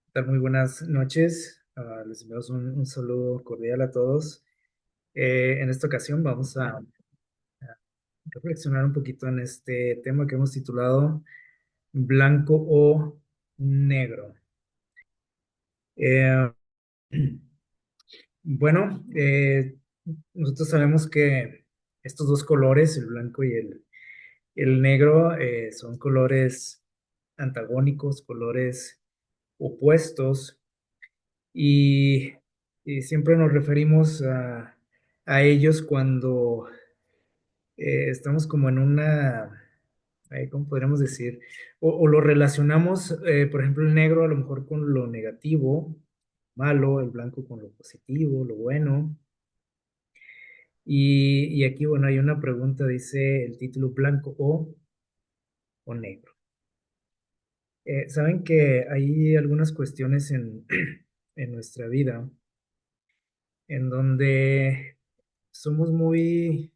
¿Qué tal? Muy buenas noches. Les enviamos un saludo cordial a todos. En esta ocasión vamos a reflexionar un poquito en este tema que hemos titulado Blanco o Negro. Eh, bueno, nosotros sabemos que estos dos colores, el blanco y el negro, son colores antagónicos, colores opuestos. Y, y siempre nos referimos a ellos cuando estamos como en una, ¿cómo podríamos decir? O lo relacionamos, por ejemplo, el negro a lo mejor con lo negativo, malo, el blanco con lo positivo, lo bueno. Y aquí, bueno, hay una pregunta, dice el título blanco o negro. Saben que hay algunas cuestiones en nuestra vida en donde somos muy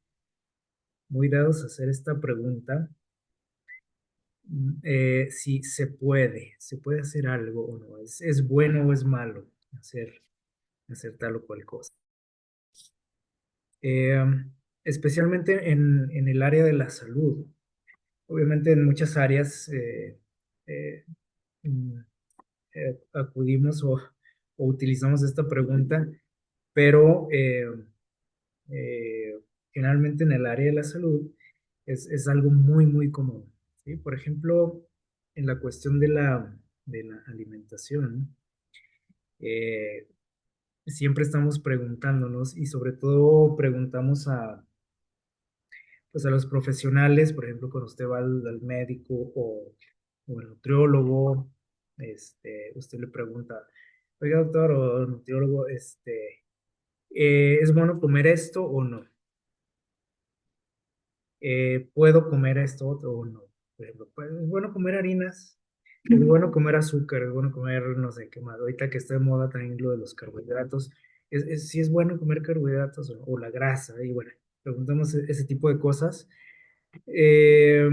dados a hacer esta pregunta, si se puede hacer algo o no, es bueno o es malo hacer tal o cual cosa. Eh, Especialmente en el área de la salud. Obviamente en muchas áreas eh, mm, acudimos o utilizamos esta pregunta, pero eh, generalmente en el área de la salud es algo muy común, ¿sí? Por ejemplo, en la cuestión de la alimentación, eh, siempre estamos preguntándonos y sobre todo preguntamos pues a los profesionales, por ejemplo, cuando usted va al médico o al nutriólogo, usted le pregunta, oiga doctor o nutriólogo, ¿es bueno comer esto o no? ¿Puedo comer esto otro o no? Por ejemplo, pues, es bueno comer harinas, es bueno comer azúcar, es bueno comer no sé qué más. Ahorita que está de moda también lo de los carbohidratos, si es bueno comer carbohidratos o la grasa, y bueno, preguntamos ese tipo de cosas. Eh,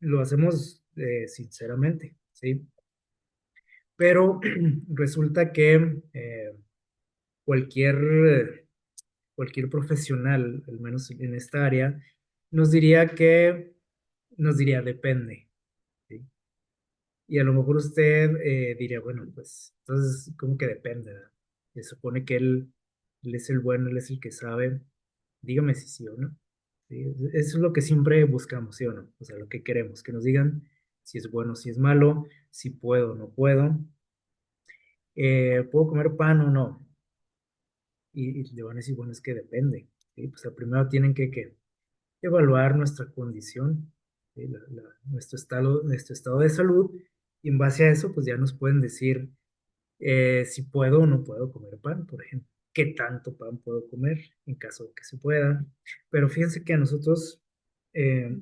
lo hacemos sinceramente, ¿sí? Pero resulta que cualquier, cualquier profesional, al menos en esta área, nos diría que nos diría depende, ¿sí? Y a lo mejor usted diría, bueno, pues entonces, ¿cómo que depende? ¿Verdad? Se supone que él es el bueno, él es el que sabe. Dígame si sí o no. ¿Sí? Eso es lo que siempre buscamos, ¿sí o no? O sea, lo que queremos, que nos digan si es bueno, si es malo, si puedo o no puedo. ¿Puedo comer pan o no? Y le van a decir, bueno, es que depende. ¿Sí? Pues primero tienen que evaluar nuestra condición, ¿sí? Nuestro estado de salud, y en base a eso, pues ya nos pueden decir si puedo o no puedo comer pan, por ejemplo. ¿Qué tanto pan puedo comer en caso de que se pueda? Pero fíjense que a nosotros eh,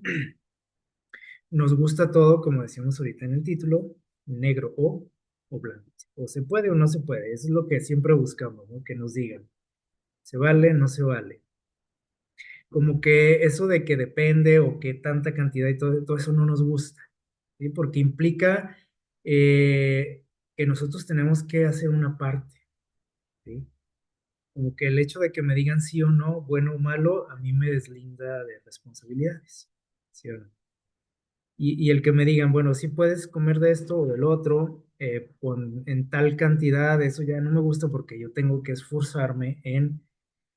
nos gusta todo, como decíamos ahorita en el título, negro o blanco. O se puede o no se puede. Eso es lo que siempre buscamos, ¿no? Que nos digan, ¿se vale o no se vale? Como que eso de que depende o que tanta cantidad y todo eso no nos gusta, ¿sí? Porque implica que nosotros tenemos que hacer una parte, ¿sí? Como que el hecho de que me digan sí o no, bueno o malo, a mí me deslinda de responsabilidades, ¿sí o no? Y el que me digan, bueno, sí puedes comer de esto o del otro, en tal cantidad, eso ya no me gusta porque yo tengo que esforzarme en,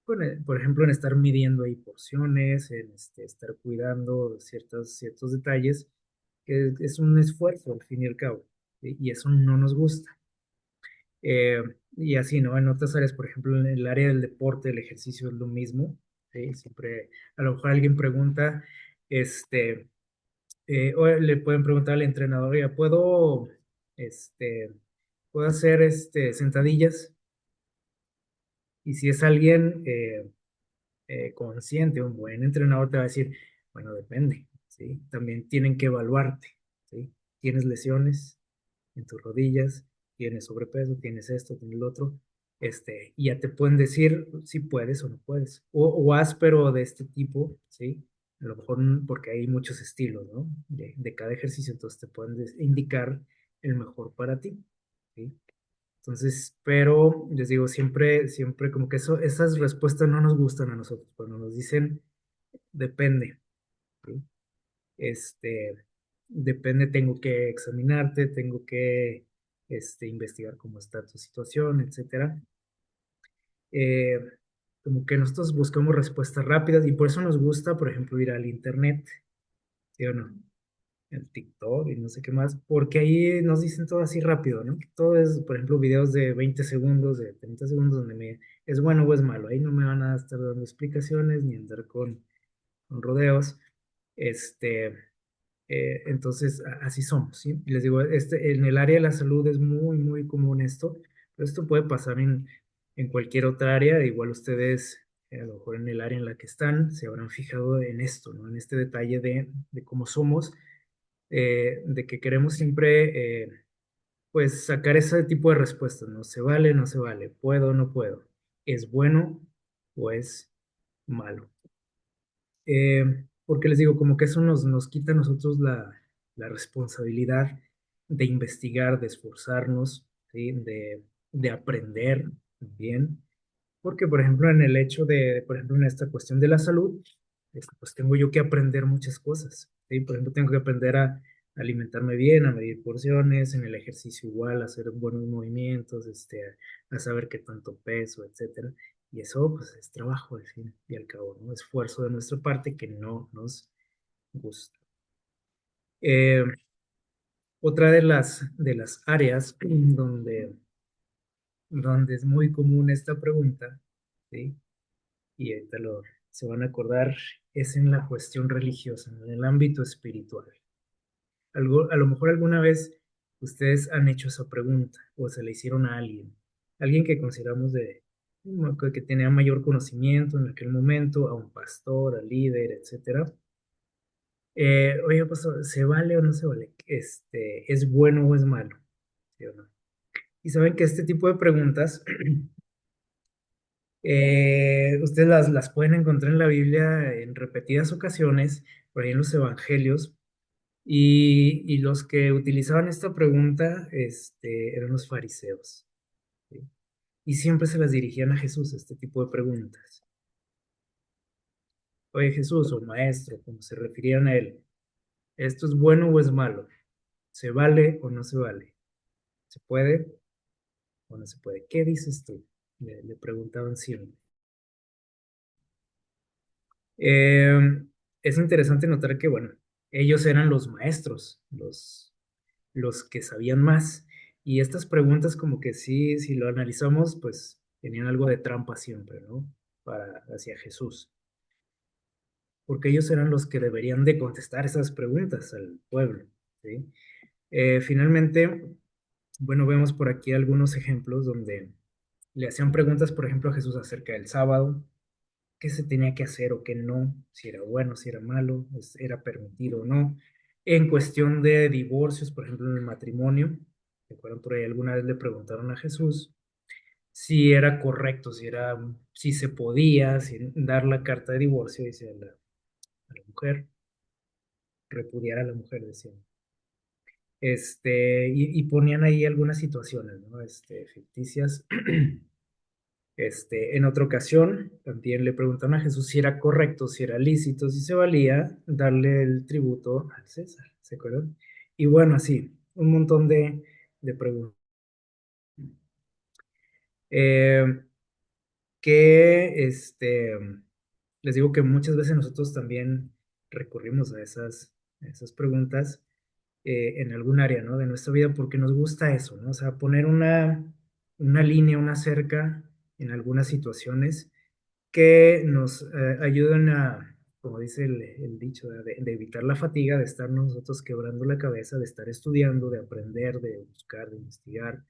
bueno, por ejemplo, en estar midiendo ahí porciones, en estar cuidando ciertos detalles, que es un esfuerzo al fin y al cabo, ¿sí? Y eso no nos gusta. Eh, y así, ¿no? En otras áreas, por ejemplo, en el área del deporte, el ejercicio es lo mismo, ¿sí? Siempre, a lo mejor alguien pregunta, este, o le pueden preguntar al entrenador, oiga, este, ¿puedo hacer, sentadillas? Y si es alguien consciente, un buen entrenador te va a decir, bueno, depende, ¿sí? También tienen que evaluarte, ¿sí? ¿Tienes lesiones en tus rodillas? ¿Tienes sobrepeso? ¿Tienes esto? ¿Tienes lo otro? Y ya te pueden decir si puedes o no puedes. O haz, pero de este tipo, ¿sí? A lo mejor porque hay muchos estilos, ¿no? De cada ejercicio, entonces te pueden indicar el mejor para ti. ¿sí? Entonces, pero les digo, siempre como que esas respuestas no nos gustan a nosotros. Cuando nos dicen, depende, ¿sí? Este, depende, tengo que examinarte, tengo que investigar cómo está tu situación, etcétera. Eh, Como que nosotros buscamos respuestas rápidas y por eso nos gusta, por ejemplo, ir al internet, ¿sí o no? El TikTok y no sé qué más, porque ahí nos dicen todo así rápido, ¿no? Todo es, por ejemplo, videos de 20 segundos, de 30 segundos, donde es bueno o es malo. Ahí no me van a estar dando explicaciones ni andar con rodeos. Este, entonces, así somos, ¿sí? Y les digo, en el área de la salud es muy común esto, pero esto puede pasar en cualquier otra área. Igual ustedes, a lo mejor en el área en la que están, se habrán fijado en esto, ¿no? En este detalle de cómo somos, de que queremos siempre, pues, sacar ese tipo de respuestas, ¿no? ¿Se vale, no se vale? ¿Puedo o no puedo? ¿Es bueno o es malo? Porque les digo, como que eso nos quita a nosotros la responsabilidad de investigar, de esforzarnos, ¿sí? De aprender también. Porque, por ejemplo, en el hecho por ejemplo, en esta cuestión de la salud, pues tengo yo que aprender muchas cosas, ¿sí? Por ejemplo, tengo que aprender a alimentarme bien, a medir porciones, en el ejercicio igual, a hacer buenos movimientos, a saber qué tanto peso, etcétera. Y eso, pues, es trabajo, al fin y al cabo, ¿no? Esfuerzo de nuestra parte que no nos gusta. Eh, Otra de las áreas donde es muy común esta pregunta, ¿sí? Y ahorita se van a acordar, es en la cuestión religiosa, en el ámbito espiritual. A lo mejor alguna vez ustedes han hecho esa pregunta o se la hicieron a alguien que consideramos que tenía mayor conocimiento en aquel momento, a un pastor, al líder, etcétera. Oye, pastor, ¿se vale o no se vale? ¿Es bueno o es malo? ¿Sí o no? Y saben que este tipo de preguntas ustedes las pueden encontrar en la Biblia en repetidas ocasiones, por ahí en los evangelios, y los que utilizaban esta pregunta eran los fariseos, ¿sí? Y siempre se las dirigían a Jesús, este tipo de preguntas. Oye, Jesús, o maestro, como se referían a él, ¿esto es bueno o es malo? ¿Se vale o no se vale? ¿Se puede o no se puede? ¿Qué dices tú? Le preguntaban siempre. Eh, es interesante notar que, bueno, ellos eran los maestros, los que sabían más. Y estas preguntas como que sí, si lo analizamos, pues tenían algo de trampa siempre, ¿no? Hacia Jesús. Porque ellos eran los que deberían de contestar esas preguntas al pueblo, ¿sí? Finalmente, bueno, vemos por aquí algunos ejemplos donde le hacían preguntas, por ejemplo, a Jesús acerca del sábado, qué se tenía que hacer o qué no, si era bueno, si era malo, era permitido o no. En cuestión de divorcios, por ejemplo, en el matrimonio, recuerdan por ahí alguna vez le preguntaron a Jesús si era correcto, si se podía dar la carta de divorcio, dice a la mujer, repudiar a la mujer, decían. Y ponían ahí algunas situaciones, ¿no? Ficticias. En otra ocasión, también le preguntaron a Jesús si era correcto, si era lícito, si se valía darle el tributo al César, ¿se acuerdan? Y bueno, así, un montón de preguntas. Eh, que les digo que muchas veces nosotros también recurrimos a esas preguntas en algún área, ¿no? De nuestra vida porque nos gusta eso, ¿no? O sea, poner una línea, una cerca en algunas situaciones que nos ayudan como dice el dicho, de evitar la fatiga, de estar nosotros quebrando la cabeza, de estar estudiando, de aprender, de buscar, de investigar,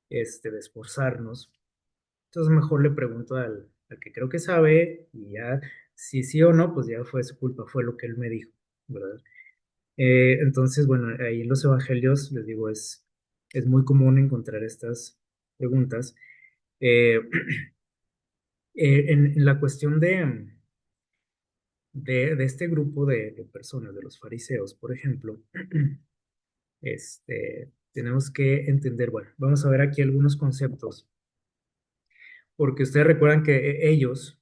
de esforzarnos. Entonces mejor le pregunto al que creo que sabe y ya, si sí o no, pues ya fue su culpa, fue lo que él me dijo, ¿verdad? Entonces, bueno, ahí en los evangelios, les digo, es muy común encontrar estas preguntas. Eh, en la cuestión de este grupo de personas, de los fariseos, por ejemplo, tenemos que entender, bueno, vamos a ver aquí algunos conceptos, porque ustedes recuerdan que ellos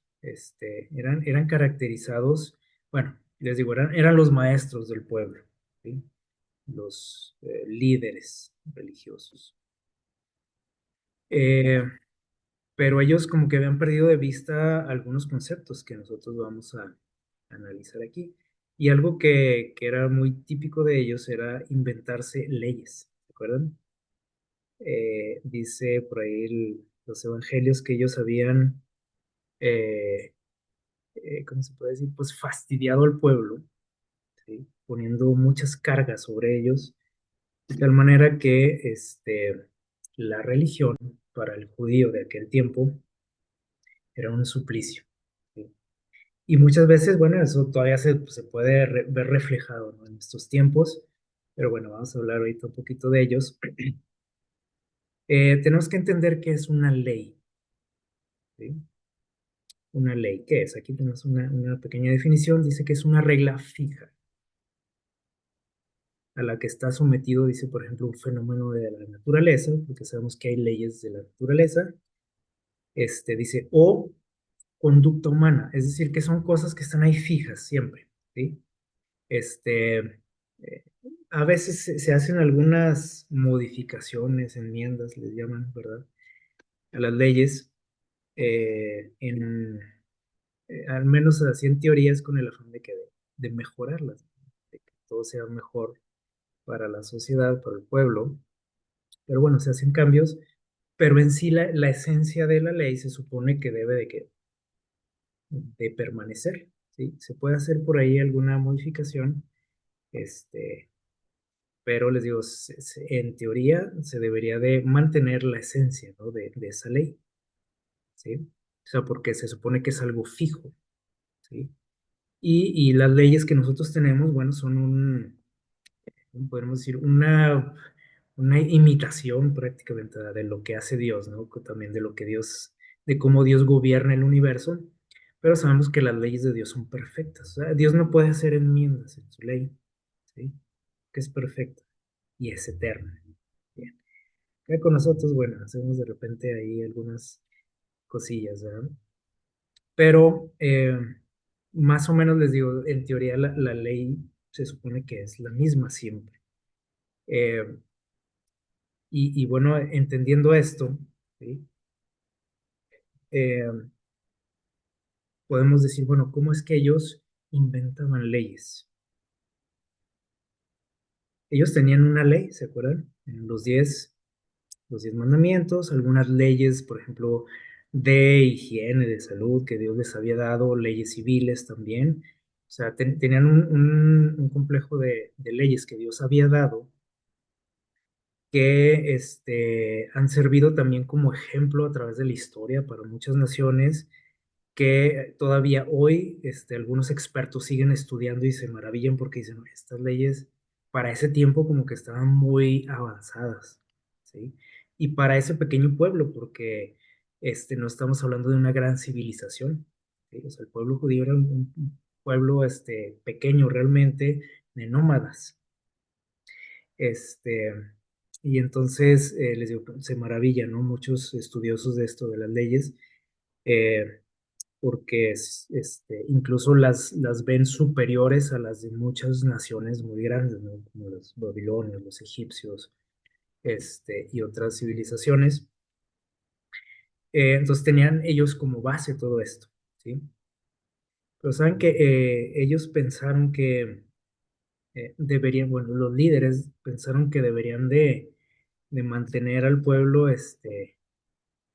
eran caracterizados, bueno, les digo, eran los maestros del pueblo, ¿sí? Los líderes religiosos. Eh, pero ellos como que habían perdido de vista algunos conceptos que nosotros vamos a analizar aquí. Y algo que era muy típico de ellos era inventarse leyes, ¿se acuerdan? Dice por ahí los evangelios que ellos habían, eh, ¿cómo se puede decir? Pues fastidiado al pueblo, ¿sí? Poniendo muchas cargas sobre ellos, de tal manera que la religión para el judío de aquel tiempo era un suplicio, ¿sí? Y muchas veces, bueno, eso todavía se puede ver reflejado, ¿no? En estos tiempos, pero bueno, vamos a hablar ahorita un poquito de ellos. Tenemos que entender qué es una ley, ¿sí? Una ley, ¿qué es? Aquí tenemos una pequeña definición, dice que es una regla fija a la que está sometido, dice, por ejemplo, un fenómeno de la naturaleza, porque sabemos que hay leyes de la naturaleza, dice, o conducta humana, es decir, que son cosas que están ahí fijas siempre, ¿sí? Este, a veces se hacen algunas modificaciones, enmiendas, les llaman, ¿verdad? A las leyes, al menos así en teoría es con el afán de mejorarlas, de que todo sea mejor para la sociedad, para el pueblo. Pero bueno, se hacen cambios, pero en sí la esencia de la ley se supone que debe de permanecer, ¿sí? Se puede hacer por ahí alguna modificación, este, pero les digo, en teoría se debería de mantener la esencia, ¿no? de esa ley, ¿sí? O sea, porque se supone que es algo fijo, ¿sí? Y las leyes que nosotros tenemos, bueno, son podemos decir, una imitación prácticamente de lo que hace Dios, ¿no? También de lo que Dios, de cómo Dios gobierna el universo, pero sabemos que las leyes de Dios son perfectas. O sea, Dios no puede hacer enmiendas en su ley, ¿sí? Que es perfecta y es eterna. Bien. Acá con nosotros, bueno, hacemos de repente ahí algunas cosillas, ¿verdad? Pero más o menos les digo, en teoría la ley se supone que es la misma siempre. Eh, y bueno, entendiendo esto, ¿sí? Eh, podemos decir, bueno, ¿cómo es que ellos inventaban leyes? Ellos tenían una ley, ¿se acuerdan? En los diez mandamientos, algunas leyes, por ejemplo, de higiene, de salud que Dios les había dado, leyes civiles también. O sea, tenían un complejo de leyes que Dios había dado que han servido también como ejemplo a través de la historia para muchas naciones que todavía hoy algunos expertos siguen estudiando y se maravillan porque dicen: "Oye, estas leyes para ese tiempo como que estaban muy avanzadas, ¿sí? Y para ese pequeño pueblo, porque no estamos hablando de una gran civilización, ¿sí? O sea, el pueblo judío era un pueblo pequeño realmente, de nómadas. Este, y entonces, les digo, se maravillan, ¿no? Muchos estudiosos de esto, de las leyes, eh, porque incluso las ven superiores a las de muchas naciones muy grandes, ¿no? Como los babilonios, los egipcios, y otras civilizaciones. Entonces tenían ellos como base todo esto, ¿sí? Pero saben que ellos pensaron que deberían, bueno, los líderes pensaron que deberían de mantener al pueblo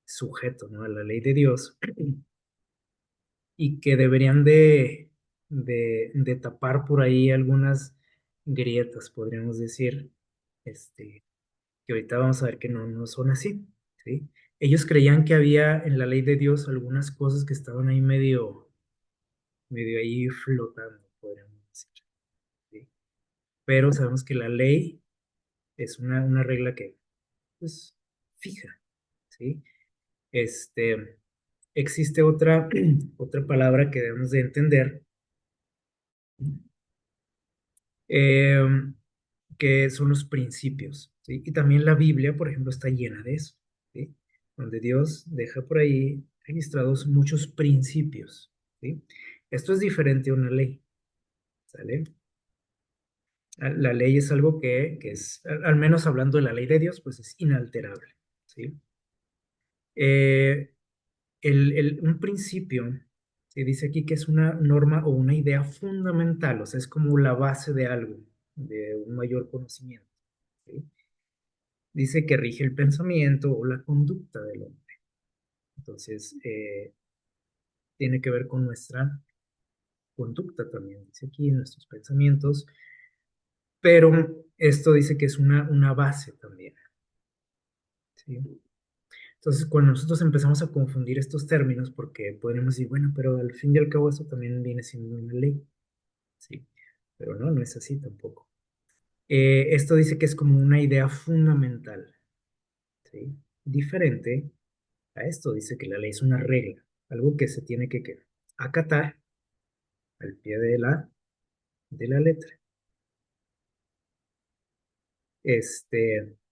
sujeto, ¿no? A la ley de Dios y que deberían de tapar por ahí algunas grietas, podríamos decir, que ahorita vamos a ver que no son así, ¿sí? Ellos creían que había en la ley de Dios algunas cosas que estaban ahí medio ahí flotando, podríamos decir, ¿sí? Pero sabemos que la ley es una regla que, pues, fija, ¿sí? Este, existe otra palabra que debemos de entender, eh, que son los principios. ¿sí? Y también la Biblia, por ejemplo, está llena de eso, ¿sí? Donde Dios deja por ahí registrados muchos principios, ¿sí? Esto es diferente a una ley, ¿sale? La ley es algo que es, al menos hablando de la ley de Dios, pues es inalterable, ¿sí? Eh, un principio, se dice aquí que es una norma o una idea fundamental, o sea, es como la base de algo, de un mayor conocimiento, ¿sí? Dice que rige el pensamiento o la conducta del hombre. Entonces, tiene que ver con nuestra conducta también, dice aquí, nuestros pensamientos, pero esto dice que es una base también, ¿sí? Entonces, cuando nosotros empezamos a confundir estos términos, porque podríamos decir, bueno, pero al fin y al cabo eso también viene siendo una ley, ¿sí? Pero no, no es así tampoco. Esto dice que es como una idea fundamental, ¿sí? Diferente a esto, dice que la ley es una regla, algo que se tiene que acatar al pie de la letra.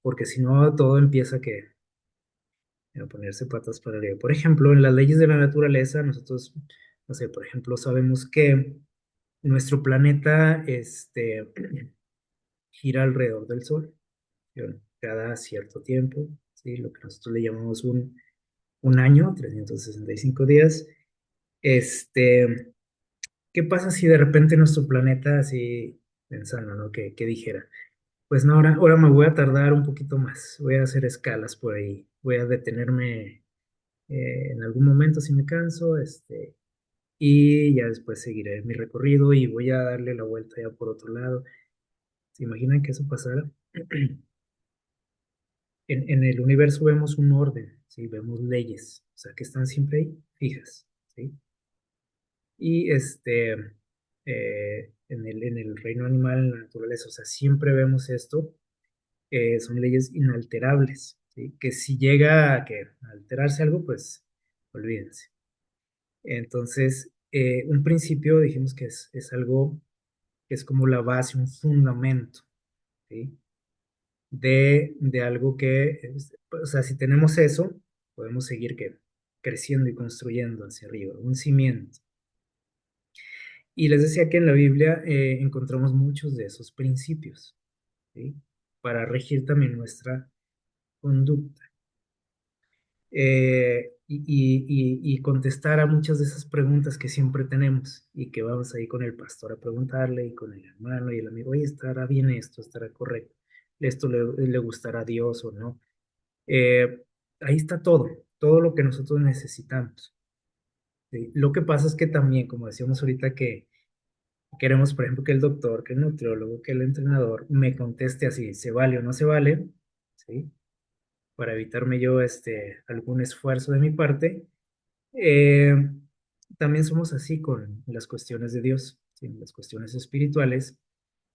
Porque si no, todo empieza a ponerse patas para arriba. Por ejemplo, en las leyes de la naturaleza, nosotros, no sé, por ejemplo, sabemos que nuestro planeta, gira alrededor del Sol, ¿sí? Cada cierto tiempo, ¿sí? Lo que nosotros le llamamos un año, 365 días. Este, ¿Qué pasa si de repente nuestro planeta, así pensando, ¿no? Que dijera, pues no, ahora me voy a tardar un poquito más, voy a hacer escalas por ahí, voy a detenerme en algún momento si me canso, y ya después seguiré mi recorrido y voy a darle la vuelta ya por otro lado. ¿Se imaginan que eso pasara? En el universo vemos un orden, ¿sí? Vemos leyes, o sea, que están siempre ahí, fijas, ¿sí? Y en el reino animal, en la naturaleza, o sea, siempre vemos esto, son leyes inalterables, ¿sí? Que si llega a alterarse algo, pues olvídense. Entonces, un principio dijimos que es algo que es como la base, un fundamento, ¿sí? De algo o sea, si tenemos eso, podemos seguir creciendo y construyendo hacia arriba, un cimiento. Y les decía que en la Biblia encontramos muchos de esos principios, ¿sí? Para regir también nuestra conducta. Y contestar a muchas de esas preguntas que siempre tenemos y que vamos ahí con el pastor a preguntarle y con el hermano y el amigo, oye, ¿estará bien esto? ¿Estará correcto? ¿Esto le gustará a Dios o no? Eh, Ahí está todo, todo lo que nosotros necesitamos, ¿sí? Lo que pasa es que también, como decíamos ahorita, que queremos, por ejemplo, que el doctor, que el nutriólogo, que el entrenador me conteste así, ¿se vale o no se vale? ¿Sí? Para evitarme yo algún esfuerzo de mi parte. Eh, También somos así con las cuestiones de Dios, ¿sí? Las cuestiones espirituales.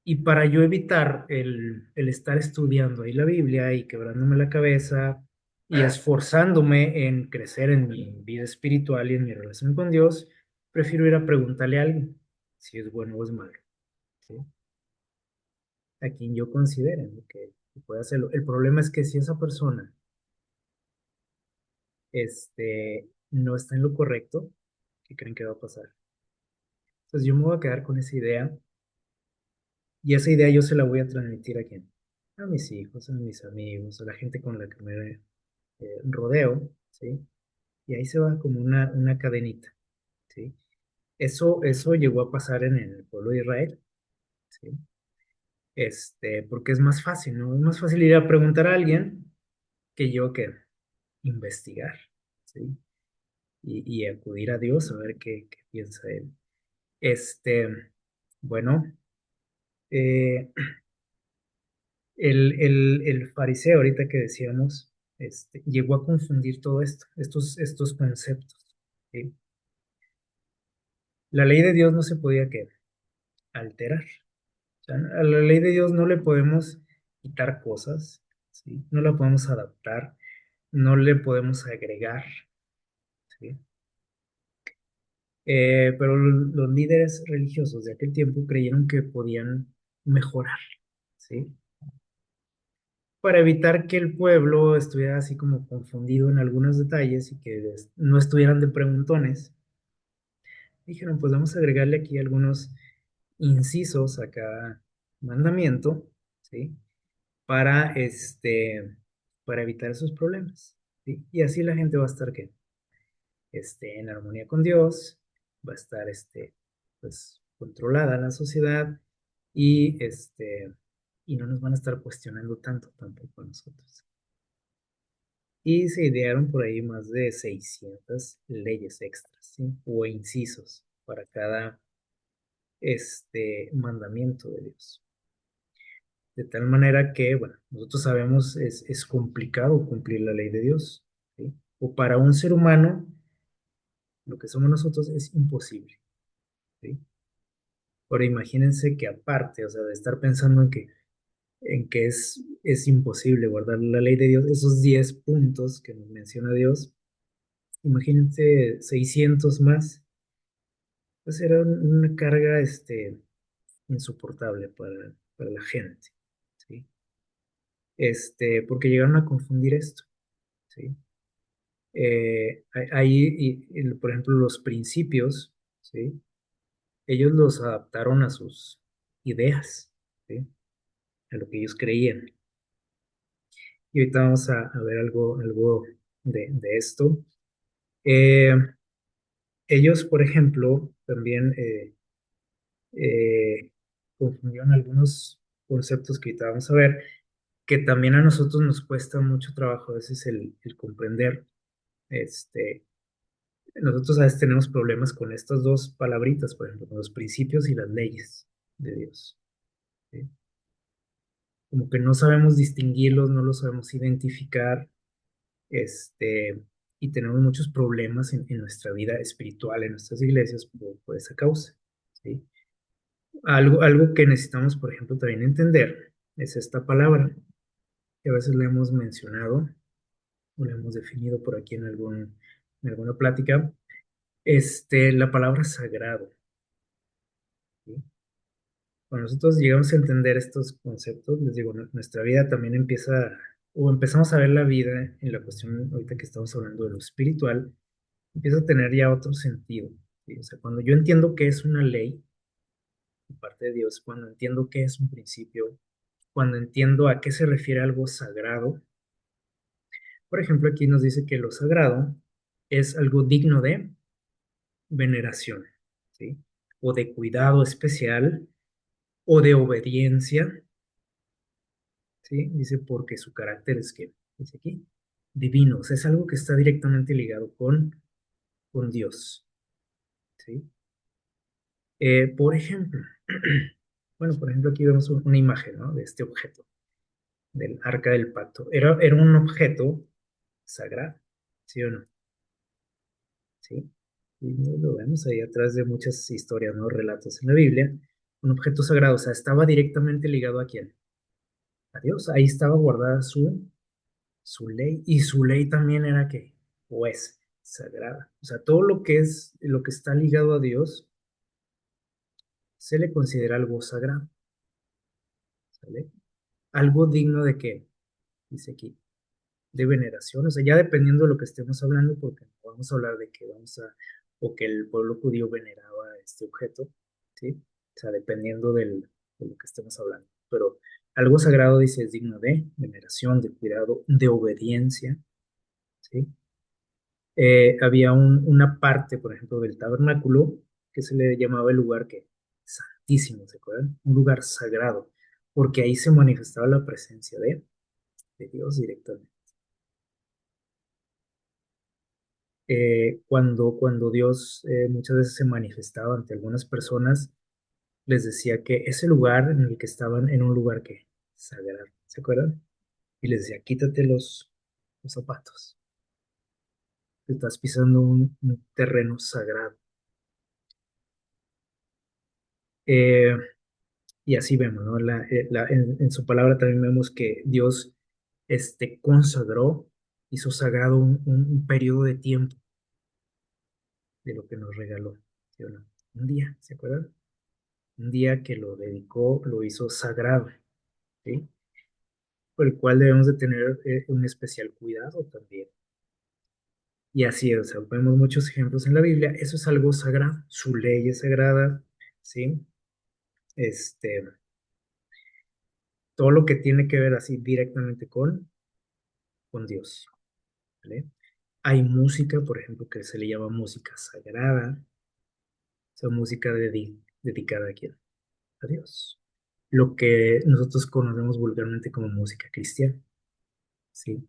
Y para yo evitar el estar estudiando ahí la Biblia y quebrándome la cabeza y esforzándome en crecer en mi vida espiritual y en mi relación con Dios, prefiero ir a preguntarle a alguien si es bueno o es malo, ¿sí? A quien yo considere, ¿no? Que pueda hacerlo. El problema es que si esa persona no está en lo correcto, ¿qué creen que va a pasar? Entonces yo me voy a quedar con esa idea y esa idea yo se la voy a transmitir a quién? A mis hijos, a mis amigos, a la gente con la que me rodeo, ¿sí? Y ahí se va como una cadenita, ¿sí? Eso llegó a pasar en el pueblo de Israel, ¿sí? Porque es más fácil, ¿no? Es más fácil ir a preguntar a alguien que yo que investigar, ¿sí? Y acudir a Dios a ver qué piensa Él. Este, bueno, eh, el fariseo, ahorita que decíamos, llegó a confundir todo esto, estos conceptos, ¿sí? La ley de Dios no se podía ¿qué? Alterar. O sea, a la ley de Dios no le podemos quitar cosas, ¿sí? No la podemos adaptar, no le podemos agregar, ¿sí? Pero los líderes religiosos de aquel tiempo creyeron que podían mejorar, ¿sí? para evitar que el pueblo estuviera así como confundido en algunos detalles y que no estuvieran de preguntones, dijeron, pues vamos a agregarle aquí algunos incisos a cada mandamiento, ¿sí? Para para evitar esos problemas, ¿sí? Y así la gente va a estar ¿qué? En armonía con Dios, va a estar pues controlada la sociedad y y no nos van a estar cuestionando tanto tampoco a nosotros. Y se idearon por ahí más de 600 leyes extras, ¿sí? O incisos para cada mandamiento de Dios. De tal manera que, bueno, nosotros sabemos es complicado cumplir la ley de Dios, ¿sí? O para un ser humano, lo que somos nosotros es imposible, ¿sí? Ahora imagínense que aparte, o sea, de estar pensando en que es imposible guardar la ley de Dios, esos 10 puntos que nos menciona Dios, imagínense 600 más, pues era una carga insoportable para la gente, ¿sí? Porque llegaron a confundir esto, ¿sí? Ahí, por ejemplo, los principios, ¿sí? Ellos los adaptaron a sus ideas, ¿sí? A lo que ellos creían. Y ahorita vamos a ver algo de esto. Eh, Ellos, por ejemplo, también eh, confundieron algunos conceptos que ahorita vamos a ver, que también a nosotros nos cuesta mucho trabajo a veces el comprender. Este, Nosotros a veces tenemos problemas con estas dos palabritas, por ejemplo, con los principios y las leyes de Dios, ¿sí? Como que no sabemos distinguirlos, no los sabemos identificar, y tenemos muchos problemas en nuestra vida espiritual, en nuestras iglesias, por esa causa, ¿sí? Algo que necesitamos, por ejemplo, también entender es esta palabra, que a veces la hemos mencionado o la hemos definido por aquí en alguna plática, la palabra sagrado, ¿sí? Cuando nosotros llegamos a entender estos conceptos, les digo, nuestra vida también empieza, o empezamos a ver la vida en la cuestión, ahorita que estamos hablando de lo espiritual, empieza a tener ya otro sentido, ¿sí? O sea, cuando yo entiendo que es una ley de parte de Dios, cuando entiendo que es un principio, cuando entiendo a qué se refiere algo sagrado, por ejemplo, aquí nos dice que lo sagrado es algo digno de veneración, ¿sí? O de cuidado especial, o de obediencia, ¿sí? Dice porque su carácter es que, dice aquí, divino, o sea, es algo que está directamente ligado con Dios, ¿sí? Por ejemplo, bueno, por ejemplo, aquí vemos una imagen, ¿no? De este objeto, del arca del pacto. Era un objeto sagrado, ¿sí o no? ¿Sí? Y lo vemos ahí atrás de muchas historias, ¿no? Relatos en la Biblia. Un objeto sagrado, o sea, estaba directamente ligado a quién? A Dios. Ahí estaba guardada su ley, y su ley también era que, o es, sagrada. O sea, todo lo que está ligado a Dios, se le considera algo sagrado, ¿sale? Algo digno de qué, dice aquí, de veneración, o sea, ya dependiendo de lo que estemos hablando, porque no vamos a hablar de que o que el pueblo judío veneraba este objeto, ¿sí? O sea, dependiendo de lo que estemos hablando. Pero algo sagrado, dice, es digno de veneración, de cuidado, de obediencia, ¿sí? Había una parte, por ejemplo, del tabernáculo que se le llamaba el lugar que santísimo, ¿se acuerdan? Un lugar sagrado, porque ahí se manifestaba la presencia de Dios directamente. Cuando Dios muchas veces se manifestaba ante algunas personas, les decía que ese lugar en el que estaban, en un lugar que sagrado, ¿se acuerdan? Y les decía, quítate los zapatos, estás pisando un terreno sagrado. Eh, Y así vemos, ¿no? En su palabra también vemos que Dios consagró, hizo sagrado un periodo de tiempo de lo que nos regaló, ¿sí o no? Un día, ¿se acuerdan? Un día que lo dedicó, lo hizo sagrado, ¿sí? por el cual debemos de tener un especial cuidado también. Y así es, o sea, vemos muchos ejemplos en la Biblia, eso es algo sagrado, su ley es sagrada, ¿sí? Este, todo lo que tiene que ver así directamente con Dios, ¿vale? Hay música, por ejemplo, que se le llama música sagrada, o sea, música dedicada a quién, a Dios. Lo que nosotros conocemos vulgarmente como música cristiana, ¿sí?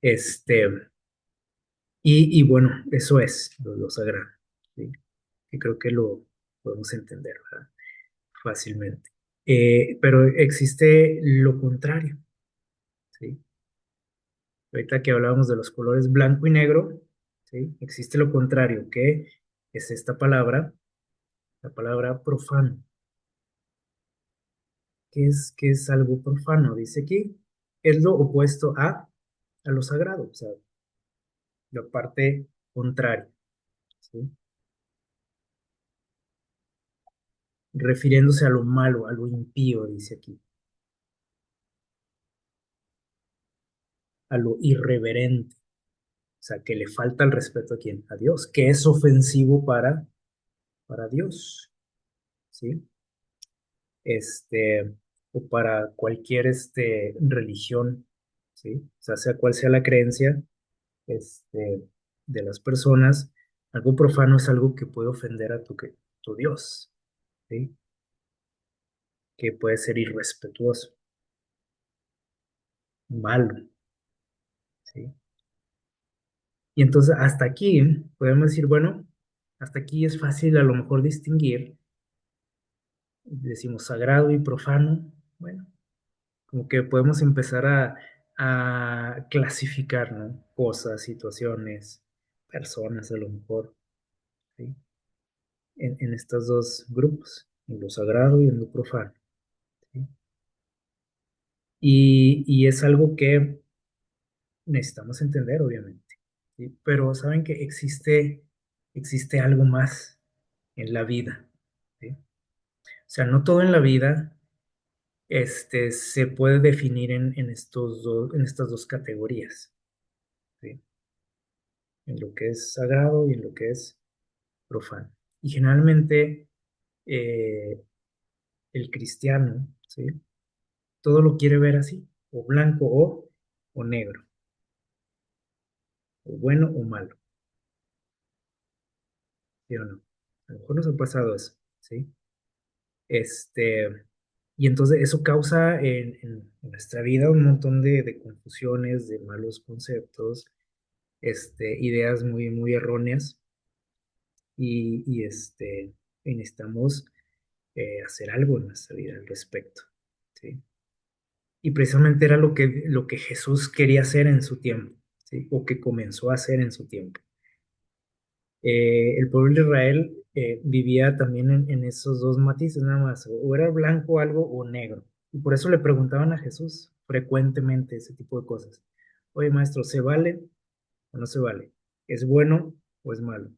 Este, y bueno, eso es lo sagrado, ¿sí? Que creo que lo podemos entender, ¿verdad? Fácilmente. Pero existe lo contrario, ¿sí? Ahorita que hablábamos de los colores blanco y negro, ¿sí? Existe lo contrario, que es esta palabra, la palabra profano. Qué es algo profano? Dice aquí, es lo opuesto a lo sagrado, o sea, la parte contraria, ¿sí? Refiriéndose a lo malo, a lo impío, dice aquí, a lo irreverente, o sea, que le falta el respeto a quién, a Dios, que es ofensivo para Dios, ¿sí? Este, o para cualquier religión, ¿sí? O sea cual sea la creencia, este, de las personas, algo profano es algo que puede ofender a tu Dios, ¿sí? Que puede ser irrespetuoso, malo, ¿sí? Y entonces hasta aquí podemos decir, bueno, hasta aquí es fácil a lo mejor distinguir, decimos sagrado y profano, bueno, como que podemos empezar a clasificar, ¿no? Cosas, situaciones, personas a lo mejor, ¿sí? En estos dos grupos, en lo sagrado y en lo profano, ¿sí? Y es algo que necesitamos entender, obviamente, ¿sí? Pero saben que existe algo más en la vida, ¿sí? O sea, no todo en la vida se puede definir en estas dos categorías, ¿sí? En lo que es sagrado y en lo que es profano. Y generalmente eh, el cristiano, ¿sí? Todo lo quiere ver así, o blanco o negro, o bueno o malo, ¿sí o no? A lo mejor nos ha pasado eso, ¿sí? Este, y entonces eso causa en nuestra vida un montón de confusiones, de malos conceptos, ideas muy, muy erróneas, y necesitamos hacer algo en nuestra vida al respecto, ¿sí? Y precisamente era lo que Jesús quería hacer en su tiempo, ¿sí? O que comenzó a hacer en su tiempo. El pueblo de Israel vivía también en esos dos matices nada más, o era blanco algo o negro. Y por eso le preguntaban a Jesús frecuentemente ese tipo de cosas. Oye, maestro, ¿se vale o no se vale? ¿Es bueno o es malo?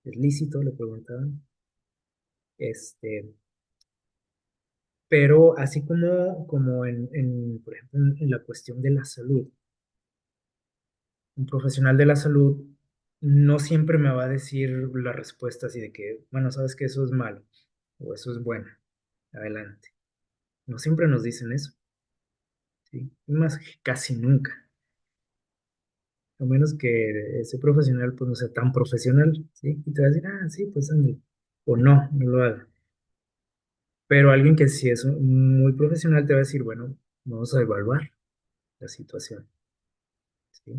¿Es lícito? Le preguntaban. Este, pero así como por ejemplo, en la cuestión de la salud, un profesional de la salud no siempre me va a decir la respuesta así de que, bueno, sabes que eso es malo o eso es bueno, adelante. No siempre nos dicen eso, ¿sí? Más casi nunca, a menos que ese profesional pues no sea tan profesional, ¿sí? Y te va a decir, ah, sí, pues ande, o no, no lo haga. Pero alguien que sí es muy profesional te va a decir, bueno, vamos a evaluar la situación, ¿sí?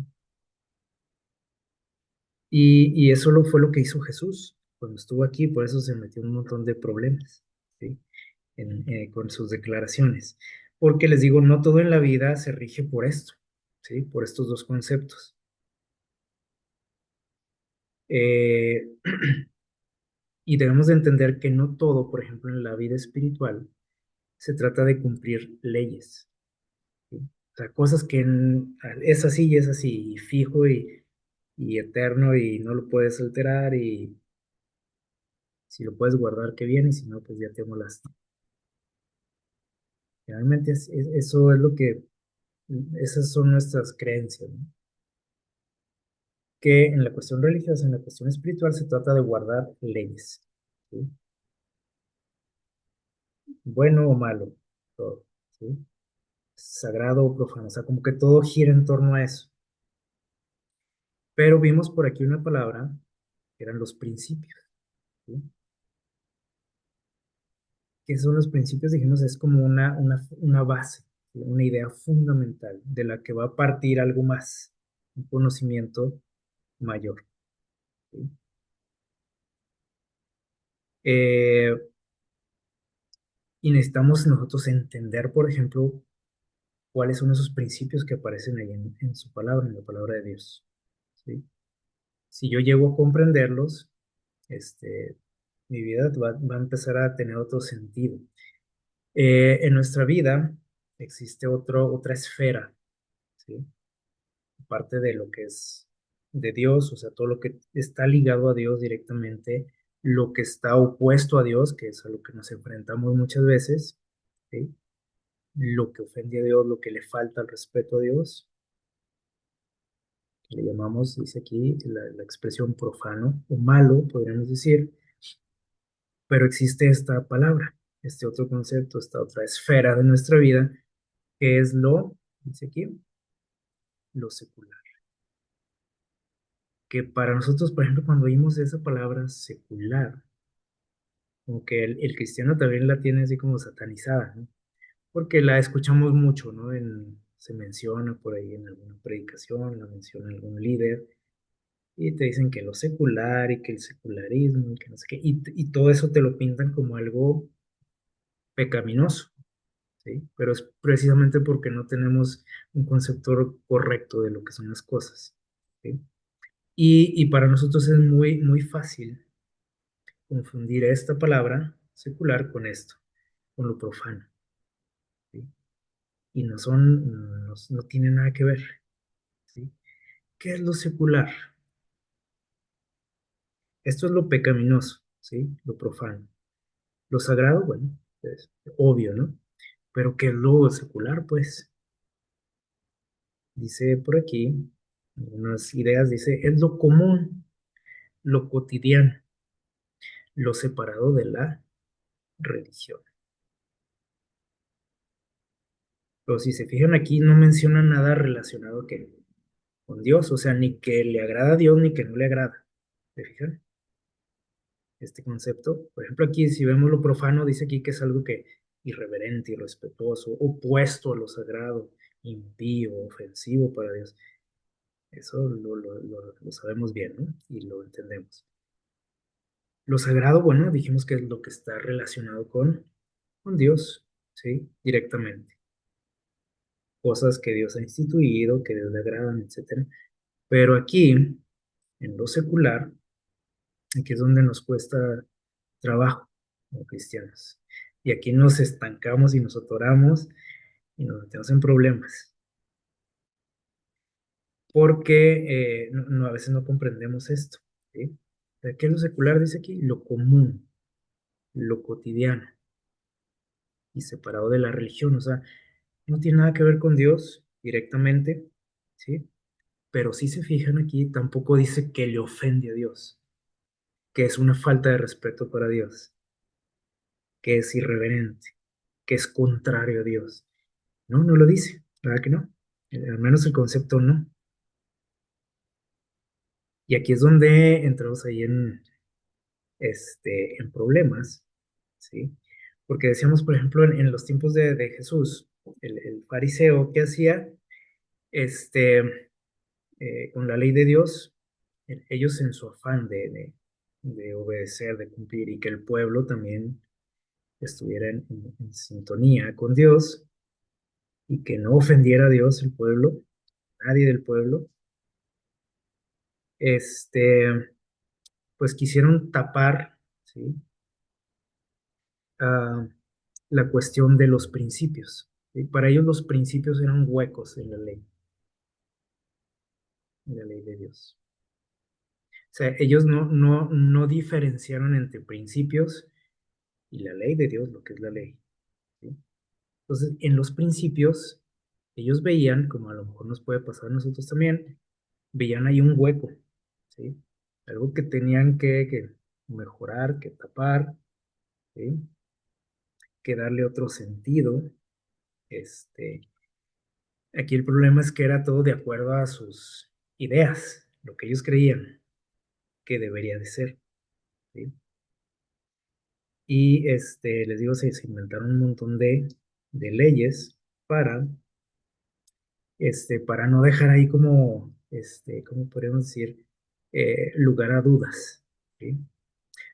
Y eso fue lo que hizo Jesús cuando estuvo aquí, por eso se metió en un montón de problemas, ¿sí? Con sus declaraciones. Porque les digo, no todo en la vida se rige por esto, ¿sí? Por estos dos conceptos. Eh, y debemos de entender que no todo, por ejemplo, en la vida espiritual, se trata de cumplir leyes, ¿sí? O sea, cosas que es así y es así, y fijo y eterno, y no lo puedes alterar, y si lo puedes guardar, qué bien, y si no, pues ya te molaste. Realmente eso es lo que, esas son nuestras creencias, ¿no? Que en la cuestión religiosa, en la cuestión espiritual, se trata de guardar leyes, ¿sí? Bueno o malo, todo, ¿sí? Sagrado o profano, o sea, como que todo gira en torno a eso. Pero vimos por aquí una palabra que eran los principios, ¿sí? ¿Qué son los principios? Dijimos, es como una base, ¿sí? Una idea fundamental de la que va a partir algo más, un conocimiento mayor, ¿sí? Eh, y necesitamos nosotros entender, por ejemplo, cuáles son esos principios que aparecen ahí en su palabra, en la palabra de Dios, ¿sí? Si yo llego a comprenderlos, mi vida va a empezar a tener otro sentido. En nuestra vida existe otra esfera, ¿sí? Parte de lo que es de Dios, o sea, todo lo que está ligado a Dios directamente, lo que está opuesto a Dios, que es a lo que nos enfrentamos muchas veces, ¿sí? Lo que ofende a Dios, lo que le falta al respeto a Dios, que le llamamos, dice aquí, la expresión profano o malo, podríamos decir, pero existe esta palabra, este otro concepto, esta otra esfera de nuestra vida, que es dice aquí, lo secular. Que para nosotros, por ejemplo, cuando oímos esa palabra secular, como que el cristiano también la tiene así como satanizada, ¿no? Porque la escuchamos mucho, ¿no? Se menciona por ahí en alguna predicación, la menciona algún líder, y te dicen que lo secular y que el secularismo y que no sé qué, y todo eso te lo pintan como algo pecaminoso, ¿sí? Pero es precisamente porque no tenemos un concepto correcto de lo que son las cosas, ¿sí? Y para nosotros es muy, muy fácil confundir esta palabra secular con esto, con lo profano, ¿sí? Y no tienen nada que ver, ¿sí? ¿Qué es lo secular? Esto es lo pecaminoso, ¿sí? Lo profano. Lo sagrado, bueno, es obvio, ¿no? Pero ¿qué es lo secular? Pues dice por aquí, unas ideas, dice, es lo común, lo cotidiano, lo separado de la religión. Pero si se fijan aquí, no menciona nada relacionado con Dios, o sea, ni que le agrada a Dios ni que no le agrada. ¿Se fijan? Este concepto. Por ejemplo, aquí, si vemos lo profano, dice aquí que es algo que irreverente, irrespetuoso, opuesto a lo sagrado, impío, ofensivo para Dios. Eso lo sabemos bien, ¿no? Y lo entendemos. Lo sagrado, bueno, dijimos que es lo que está relacionado con Dios, ¿sí? Directamente. Cosas que Dios ha instituido, que Dios le agradan, etcétera. Pero aquí, en lo secular, aquí es donde nos cuesta trabajo como cristianos. Y aquí nos estancamos y nos atoramos y nos metemos en problemas. Porque a veces no comprendemos esto, ¿sí? ¿Qué es lo secular? Dice aquí, lo común, lo cotidiano y separado de la religión. O sea, no tiene nada que ver con Dios directamente, ¿sí? Pero si se fijan aquí, tampoco dice que le ofende a Dios, que es una falta de respeto para Dios, que es irreverente, que es contrario a Dios. No, no lo dice, ¿verdad que no? Al menos el concepto no. Y aquí es donde entramos ahí en problemas, ¿sí? Porque decíamos, por ejemplo, en los tiempos de Jesús, el fariseo que hacía, con la ley de Dios, ellos en su afán de obedecer, de cumplir y que el pueblo también estuviera en sintonía con Dios y que no ofendiera a Dios el pueblo, nadie del pueblo, este, pues quisieron tapar, ¿sí? Ah, la cuestión de los principios, ¿sí? Para ellos los principios eran huecos en la ley de Dios. O sea, ellos no diferenciaron entre principios y la ley de Dios, lo que es la ley, ¿sí? Entonces, en los principios, ellos veían, como a lo mejor nos puede pasar a nosotros también, veían ahí un hueco, ¿sí? Algo que tenían que mejorar, que tapar, ¿sí? Que darle otro sentido. Este, aquí el problema es que era todo de acuerdo a sus ideas, lo que ellos creían que debería de ser, ¿sí? Y les digo, se inventaron un montón de leyes para, para no dejar ahí como, ¿cómo podríamos decir? Lugar a dudas, ¿sí?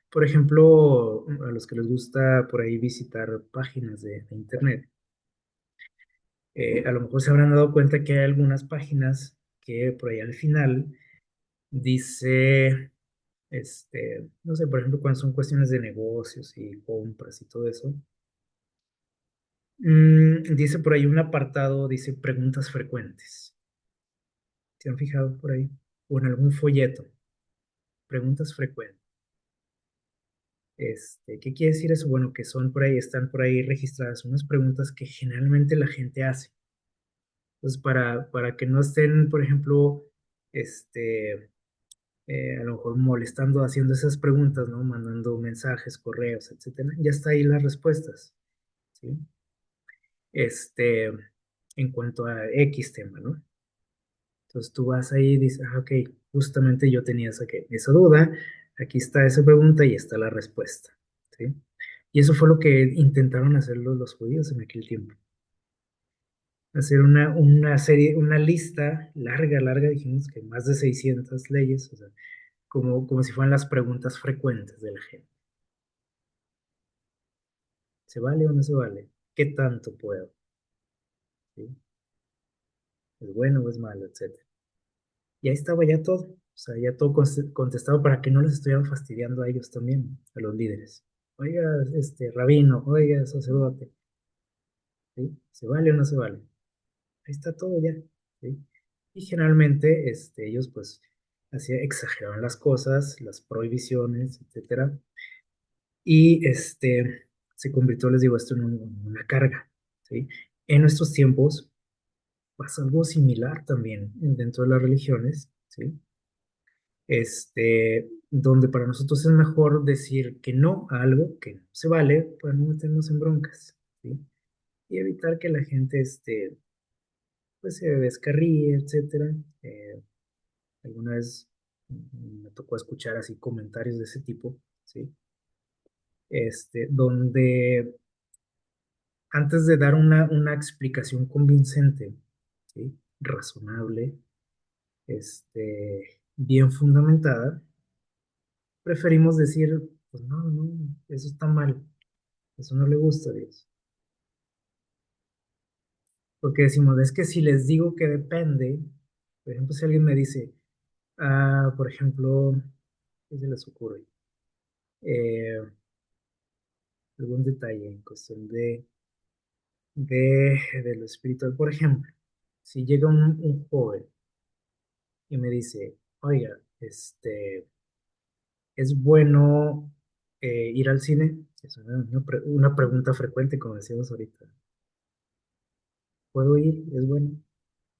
Por ejemplo, a los que les gusta por ahí visitar páginas de internet, a lo mejor se habrán dado cuenta que hay algunas páginas que por ahí al final dice, no sé, por ejemplo, cuando son cuestiones de negocios y compras y todo eso, dice por ahí un apartado, dice preguntas frecuentes. ¿Se han fijado por ahí? O en algún folleto, preguntas frecuentes. ¿Qué quiere decir eso? Bueno, que son por ahí, están por ahí registradas unas preguntas que generalmente la gente hace. Entonces, para que no estén, por ejemplo, este, a lo mejor molestando, haciendo esas preguntas, ¿no? Mandando mensajes, correos, etcétera, ya está ahí las respuestas, ¿sí? Este, en cuanto a X tema, ¿no? Entonces tú vas ahí y dices, ah, ok, justamente yo tenía esa duda, aquí está esa pregunta y está la respuesta, ¿sí? Y eso fue lo que intentaron hacer los judíos en aquel tiempo. Hacer una serie, una lista larga, larga, dijimos que más de 600 leyes, o sea, como si fueran las preguntas frecuentes de la gente. ¿Se vale o no se vale? ¿Qué tanto puedo? ¿Sí? ¿Es bueno o es malo? Etcétera. Y ahí estaba ya todo. O sea, ya todo contestado para que no les estuvieran fastidiando a ellos también, a los líderes. Oiga, rabino, oiga, sacerdote, ¿sí? ¿Se vale o no se vale? Ahí está todo ya, ¿sí? Y generalmente, ellos pues exageraban las cosas, las prohibiciones, etcétera. Y se convirtió, les digo, esto en una carga, ¿sí? En nuestros tiempos pasa algo similar también dentro de las religiones, ¿sí? Donde para nosotros es mejor decir que no a algo que no se vale para no meternos en broncas, ¿sí? Y evitar que la gente, pues se descarríe, etcétera. Alguna vez me tocó escuchar así comentarios de ese tipo, ¿sí? Donde antes de dar una explicación convincente, ¿sí? Razonable, bien fundamentada, preferimos decir, pues no, no, eso está mal, eso no le gusta a Dios. Porque decimos, es que si les digo que depende, por ejemplo, si alguien me dice, por ejemplo, ¿qué se les ocurre? Eh, algún detalle en cuestión de lo espiritual. Por ejemplo, si llega un joven y me dice, oiga, ¿es bueno ir al cine? Es una pregunta frecuente, como decíamos ahorita. ¿Puedo ir? ¿Es bueno?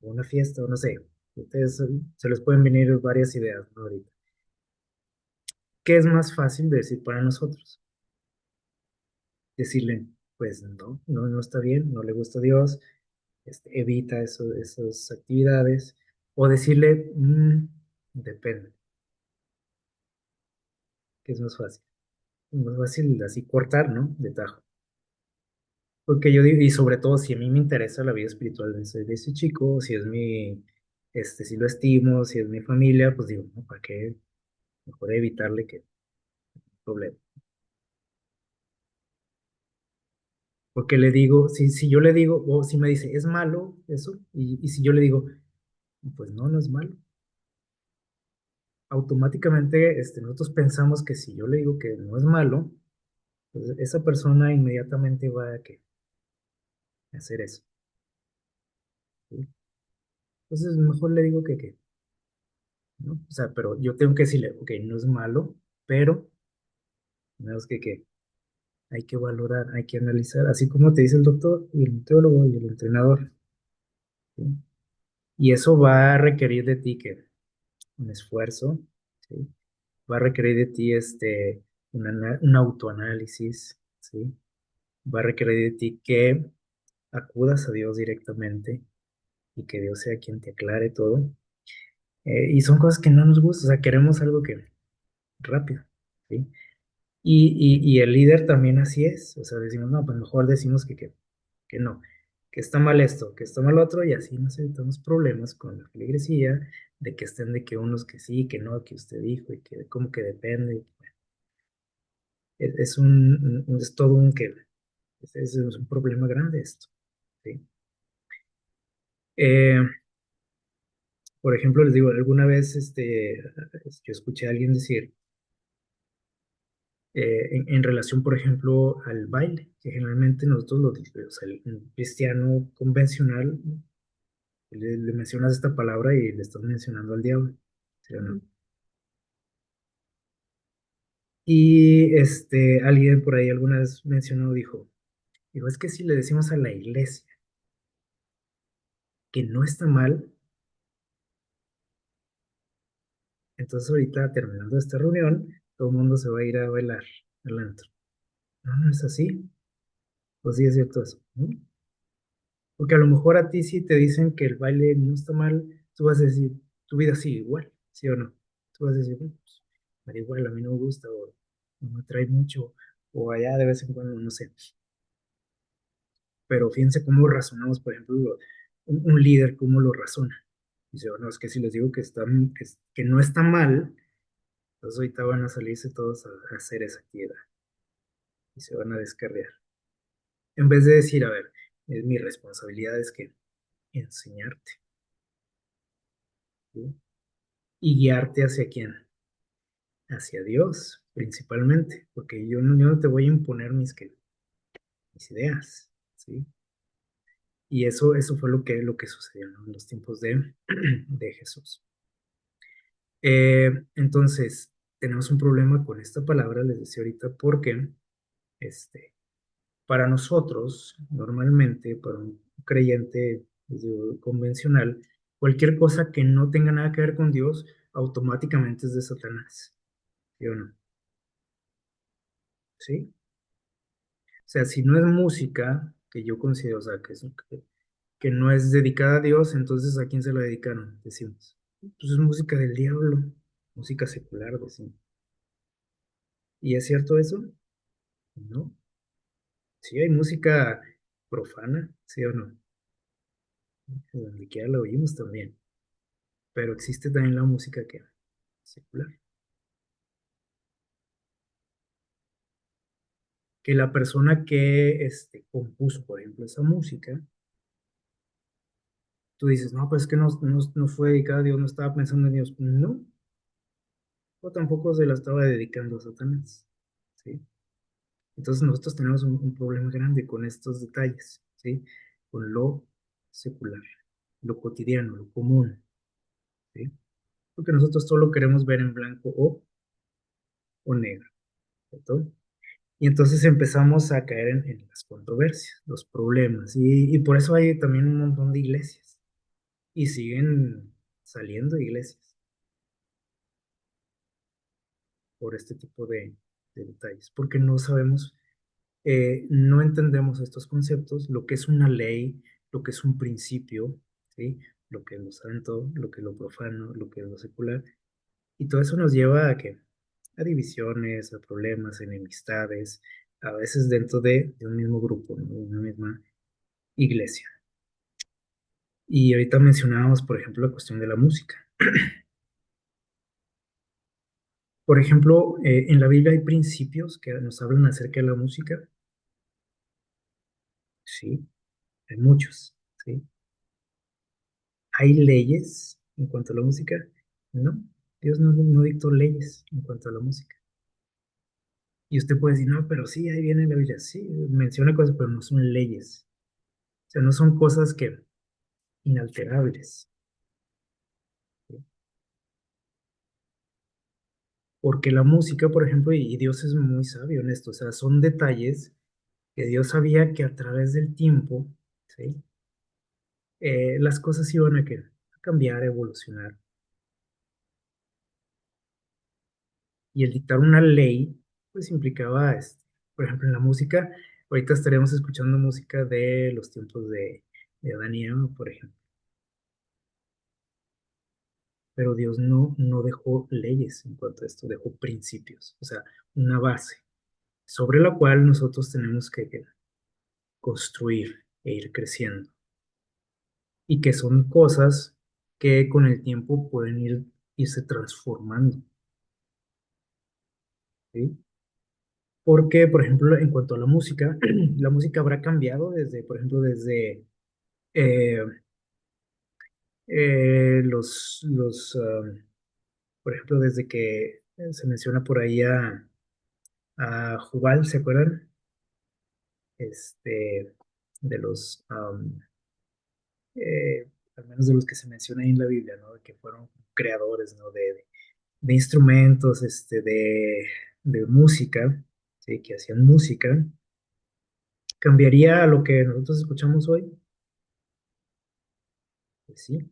¿O una fiesta? O no sé. Ustedes se les pueden venir varias ideas, ¿no? Ahorita. ¿Qué es más fácil de decir para nosotros? Decirle, pues no, no, no está bien, no le gusta a Dios, evita esas actividades. O decirle, depende, ¿qué es más fácil? Es más fácil así cortar, ¿no? De tajo. Porque yo digo, y sobre todo si a mí me interesa la vida espiritual de ese chico, si es si lo estimo, si es mi familia, pues digo, ¿no? ¿Para qué? Mejor evitarle que problema. Porque le digo, si yo le digo, o si me dice, es malo eso, y si yo le digo, pues no, no es malo. Automáticamente nosotros pensamos que si yo le digo que no es malo, pues esa persona inmediatamente va a hacer eso, ¿sí? Entonces mejor le digo que, ¿no? O sea, pero yo tengo que decirle, ok, no es malo, pero, menos que, hay que valorar, hay que analizar, así como te dice el doctor y el nutriólogo y el entrenador, ¿sí? Y eso va a requerir de ti que un esfuerzo, ¿sí? Va a requerir de ti un autoanálisis, ¿sí? Va a requerir de ti que acudas a Dios directamente y que Dios sea quien te aclare todo. Y son cosas que no nos gustan, o sea, queremos algo que rápido, ¿sí? Y el líder también así es, o sea, decimos, no, pues mejor decimos que no, que está mal esto, que está mal otro, y así nos evitamos problemas con la feligresía, de que estén de que unos que sí, que no, que usted dijo, y que como que depende. Es todo un que, es un problema grande esto, ¿sí? Eh, por ejemplo, les digo, alguna vez yo escuché a alguien decir, en relación, por ejemplo, al baile, que generalmente nosotros o sea, un cristiano convencional, le mencionas esta palabra y le estás mencionando al diablo, ¿sí o no? Y alguien por ahí alguna vez mencionó, dijo, es que si le decimos a la iglesia que no está mal, entonces ahorita terminando esta reunión, todo el mundo se va a ir a bailar al antro. No, no es así. Pues sí es cierto eso, ¿no? Porque a lo mejor a ti sí te dicen que el baile no está mal, tú vas a decir, tu vida sigue igual, ¿sí o no? Tú vas a decir, bueno, pues, me da igual, a mí no me gusta, o no me atrae mucho, o allá de vez en cuando, no sé. Pero fíjense cómo razonamos, por ejemplo, un líder, cómo lo razona. Dice, bueno, es que si les digo que no está mal, entonces ahorita van a salirse todos a hacer esa actividad y se van a descarriar. En vez de decir, a ver, es mi responsabilidad es que enseñarte, ¿sí? Y guiarte hacia quién, hacia Dios, principalmente, porque yo no te voy a imponer mis ideas, ¿sí? Y eso fue lo que sucedió, ¿no? En los tiempos de Jesús. Entonces, tenemos un problema con esta palabra, les decía ahorita, porque este, para nosotros, normalmente, para un creyente les digo, convencional, cualquier cosa que no tenga nada que ver con Dios, automáticamente es de Satanás, ¿sí o no? ¿Sí? O sea, si no es música, que yo considero, o sea, que no es dedicada a Dios, entonces ¿a quién se la dedicaron? Decimos. Pues es música del diablo, música secular, decimos. ¿Y es cierto eso? No. Sí, hay música profana, ¿sí o no? Donde quiera la oímos también. Pero existe también la música que secular. Que la persona que compuso, por ejemplo, esa música, tú dices, no, pues es que no fue dedicada a Dios, no estaba pensando en Dios. No, o tampoco se la estaba dedicando a Satanás, ¿sí? Entonces nosotros tenemos un problema grande con estos detalles, ¿sí? Con lo secular, lo cotidiano, lo común, ¿sí? Porque nosotros todo lo queremos ver en blanco o negro, ¿cierto? Y entonces empezamos a caer en las controversias, los problemas, y por eso hay también un montón de iglesias, y siguen saliendo iglesias por este tipo de detalles, porque no sabemos, no entendemos estos conceptos, lo que es una ley, lo que es un principio, ¿sí? Lo que es lo santo, lo que es lo profano, lo que es lo secular, y todo eso nos lleva a divisiones, a problemas, enemistades, a veces dentro de un mismo grupo, ¿no? De una misma iglesia. Y ahorita mencionábamos, por ejemplo, la cuestión de la música. Por ejemplo, en la Biblia hay principios que nos hablan acerca de la música. Sí, hay muchos, ¿sí? ¿Hay leyes en cuanto a la música? No, Dios no dictó leyes en cuanto a la música. Y usted puede decir, no, pero sí, ahí viene la Biblia. Sí, menciona cosas, pero no son leyes. O sea, no son cosas que inalterables, ¿sí? Porque la música, por ejemplo, y Dios es muy sabio en esto, o sea, son detalles que Dios sabía que a través del tiempo, ¿sí? Las cosas iban a cambiar, a evolucionar. Y el dictar una ley, pues implicaba, por ejemplo, en la música, ahorita estaríamos escuchando música de los tiempos de Adán y Eva, por ejemplo. Pero Dios no dejó leyes en cuanto a esto, dejó principios, o sea, una base sobre la cual nosotros tenemos que construir e ir creciendo. Y que son cosas que con el tiempo pueden irse transformando, ¿sí? Porque, por ejemplo, en cuanto a la música, la música habrá cambiado desde, por ejemplo, desde eh, por ejemplo, desde que se menciona por ahí a Jubal, ¿se acuerdan? Este, de los, al menos de los que se menciona ahí en la Biblia, ¿no? Que fueron creadores, ¿no? De instrumentos, de música, ¿sí? Que hacían música. ¿Cambiaría a lo que nosotros escuchamos hoy? Pues sí.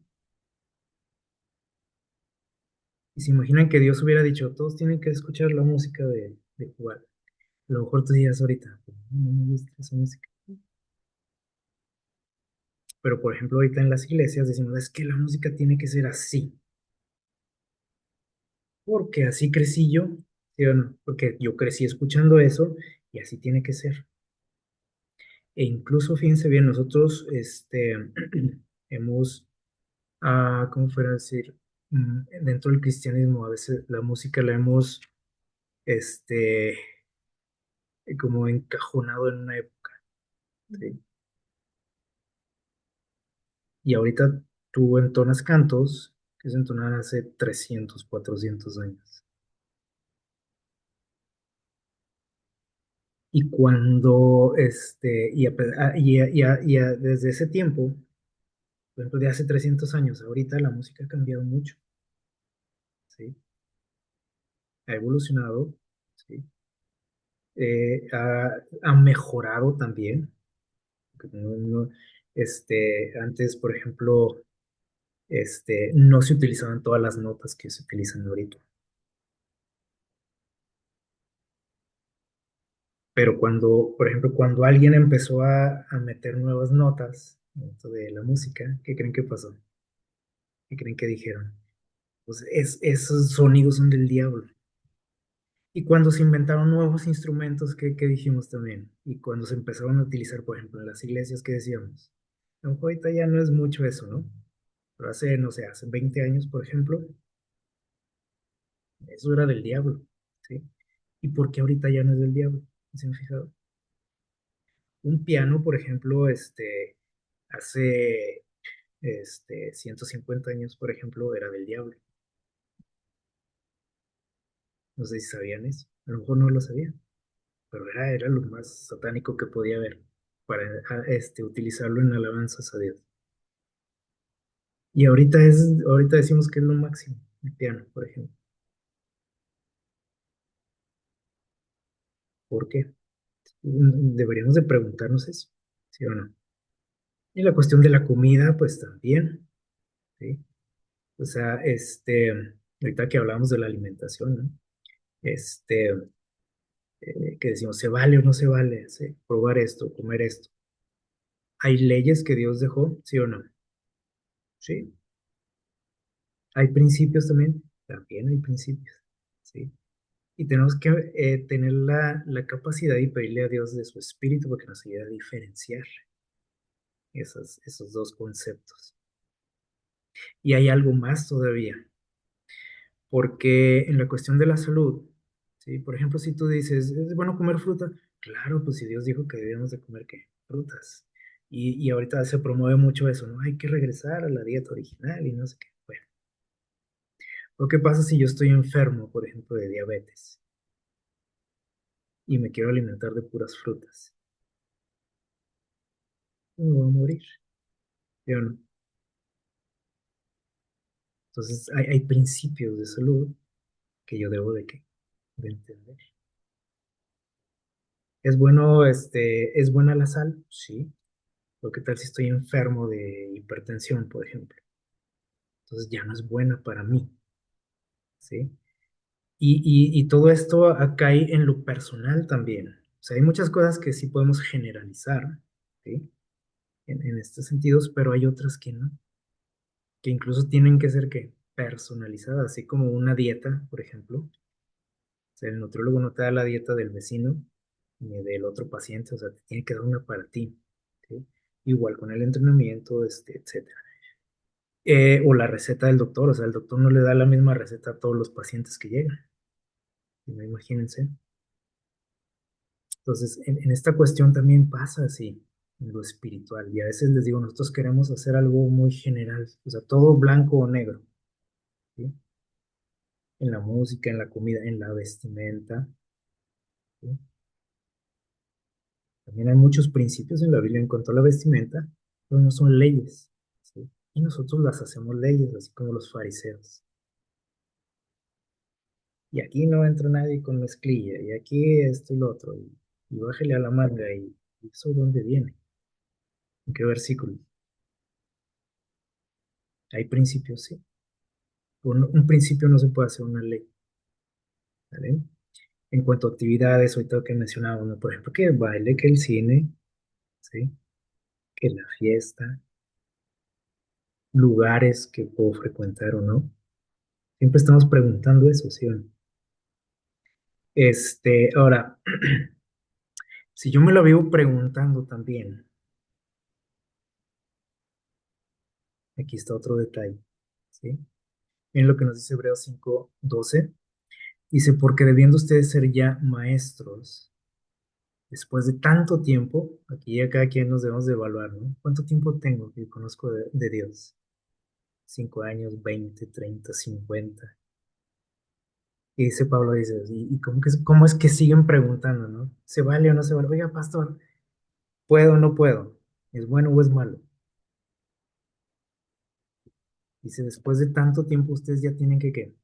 Y se imaginan que Dios hubiera dicho, todos tienen que escuchar la música de Jubal. A lo mejor tú dirías ahorita, no me gusta esa música. Pero, por ejemplo, ahorita en las iglesias decimos, es que la música tiene que ser así, porque así crecí yo, ¿sí o no? Porque yo crecí escuchando eso y así tiene que ser. E incluso, fíjense bien, nosotros hemos, ¿cómo fuera a decir? Dentro del cristianismo, a veces la música la hemos, este, como encajonado en una época, ¿sí? Y ahorita tú entonas cantos que se entonaban hace 300 400 años. Y cuando, desde ese tiempo, por ejemplo, de hace 300 años, ahorita la música ha cambiado mucho, ¿sí? Ha evolucionado, ¿sí? Ha mejorado también. Porque antes, por ejemplo, no se utilizaban todas las notas que se utilizan ahorita. Pero cuando, por ejemplo, cuando alguien empezó a meter nuevas notas dentro de la música, ¿qué creen que pasó? ¿Qué creen que dijeron? Pues esos sonidos son del diablo. Y cuando se inventaron nuevos instrumentos, ¿qué dijimos también? Y cuando se empezaron a utilizar, por ejemplo, en las iglesias, ¿qué decíamos? A lo mejor ahorita ya no es mucho eso, ¿no? Pero hace, no sé, hace 20 años, por ejemplo, eso era del diablo, ¿sí? ¿Y por qué ahorita ya no es del diablo? ¿Se han fijado? Un piano, por ejemplo, hace 150 años, por ejemplo, era del diablo. No sé si sabían eso. A lo mejor no lo sabían, pero era lo más satánico que podía haber para utilizarlo en alabanzas a Dios. Y ahorita decimos que es lo máximo, el piano, por ejemplo. ¿Por qué? Deberíamos de preguntarnos eso, ¿sí o no? Y la cuestión de la comida, pues también, ¿sí? O sea, ahorita que hablamos de la alimentación, ¿no? Este, que decimos, ¿se vale o no se vale, sí, probar esto, comer esto? ¿Hay leyes que Dios dejó, sí o no? Sí. ¿Hay principios también? También hay principios, ¿sí? Y tenemos que tener la capacidad y pedirle a Dios de su espíritu porque nos ayude a diferenciar esos dos conceptos. Y hay algo más todavía, porque en la cuestión de la salud, ¿sí? Por ejemplo, si tú dices, ¿es bueno comer fruta? Claro, pues si Dios dijo que debíamos de comer, ¿qué? Frutas. Y ahorita se promueve mucho eso, ¿no? Hay que regresar a la dieta original y no sé qué. Bueno, ¿o qué pasa si yo estoy enfermo, por ejemplo, de diabetes y me quiero alimentar de puras frutas? Me voy a morir, ¿sí o no? Entonces, hay principios de salud que yo debo de entender. ¿Es bueno, es buena la sal? Sí. ¿O qué tal si estoy enfermo de hipertensión, por ejemplo? Entonces ya no es buena para mí, ¿sí? Y todo esto cae en lo personal también. O sea, hay muchas cosas que sí podemos generalizar, ¿sí? En estos sentidos, pero hay otras que no, que incluso tienen que ser que personalizadas, así como una dieta, por ejemplo. O sea, el nutriólogo no te da la dieta del vecino ni del otro paciente, o sea, te tiene que dar una para ti, ¿sí? Igual con el entrenamiento, etcétera. O la receta del doctor, o sea, el doctor no le da la misma receta a todos los pacientes que llegan, ¿no? Imagínense. Entonces, en esta cuestión también pasa así, en lo espiritual. Y a veces les digo, nosotros queremos hacer algo muy general, o sea, todo blanco o negro, ¿sí? En la música, en la comida, en la vestimenta, ¿sí? También hay muchos principios en la Biblia en cuanto a la vestimenta, pero no son leyes, ¿sí? Y nosotros las hacemos leyes, así como los fariseos. Y aquí no entra nadie con mezclilla, y aquí esto y lo otro, y bájale a la manga, y eso dónde viene, en qué versículo. Hay principios, sí. Un principio no se puede hacer una ley, ¿vale? En cuanto a actividades, ahorita que mencionábamos, ¿no? Por ejemplo, que el baile, que el cine, ¿sí? Que la fiesta, lugares que puedo frecuentar o no. Siempre estamos preguntando eso, ¿sí o no? Ahora, si yo me lo vivo preguntando también, aquí está otro detalle, ¿sí? En lo que nos dice Hebreos 5:12, dice, porque debiendo ustedes ser ya maestros, después de tanto tiempo, aquí ya cada quien nos debemos de evaluar, ¿no? ¿Cuánto tiempo tengo que conozco de Dios? 5 años, 20, 30, 50. Y dice Pablo, dice, ¿y cómo es que siguen preguntando, ¿no? ¿Se vale o no se vale? Oiga, pastor, ¿puedo o no puedo? ¿Es bueno o es malo? Dice, después de tanto tiempo ustedes ya tienen que, ¿qué?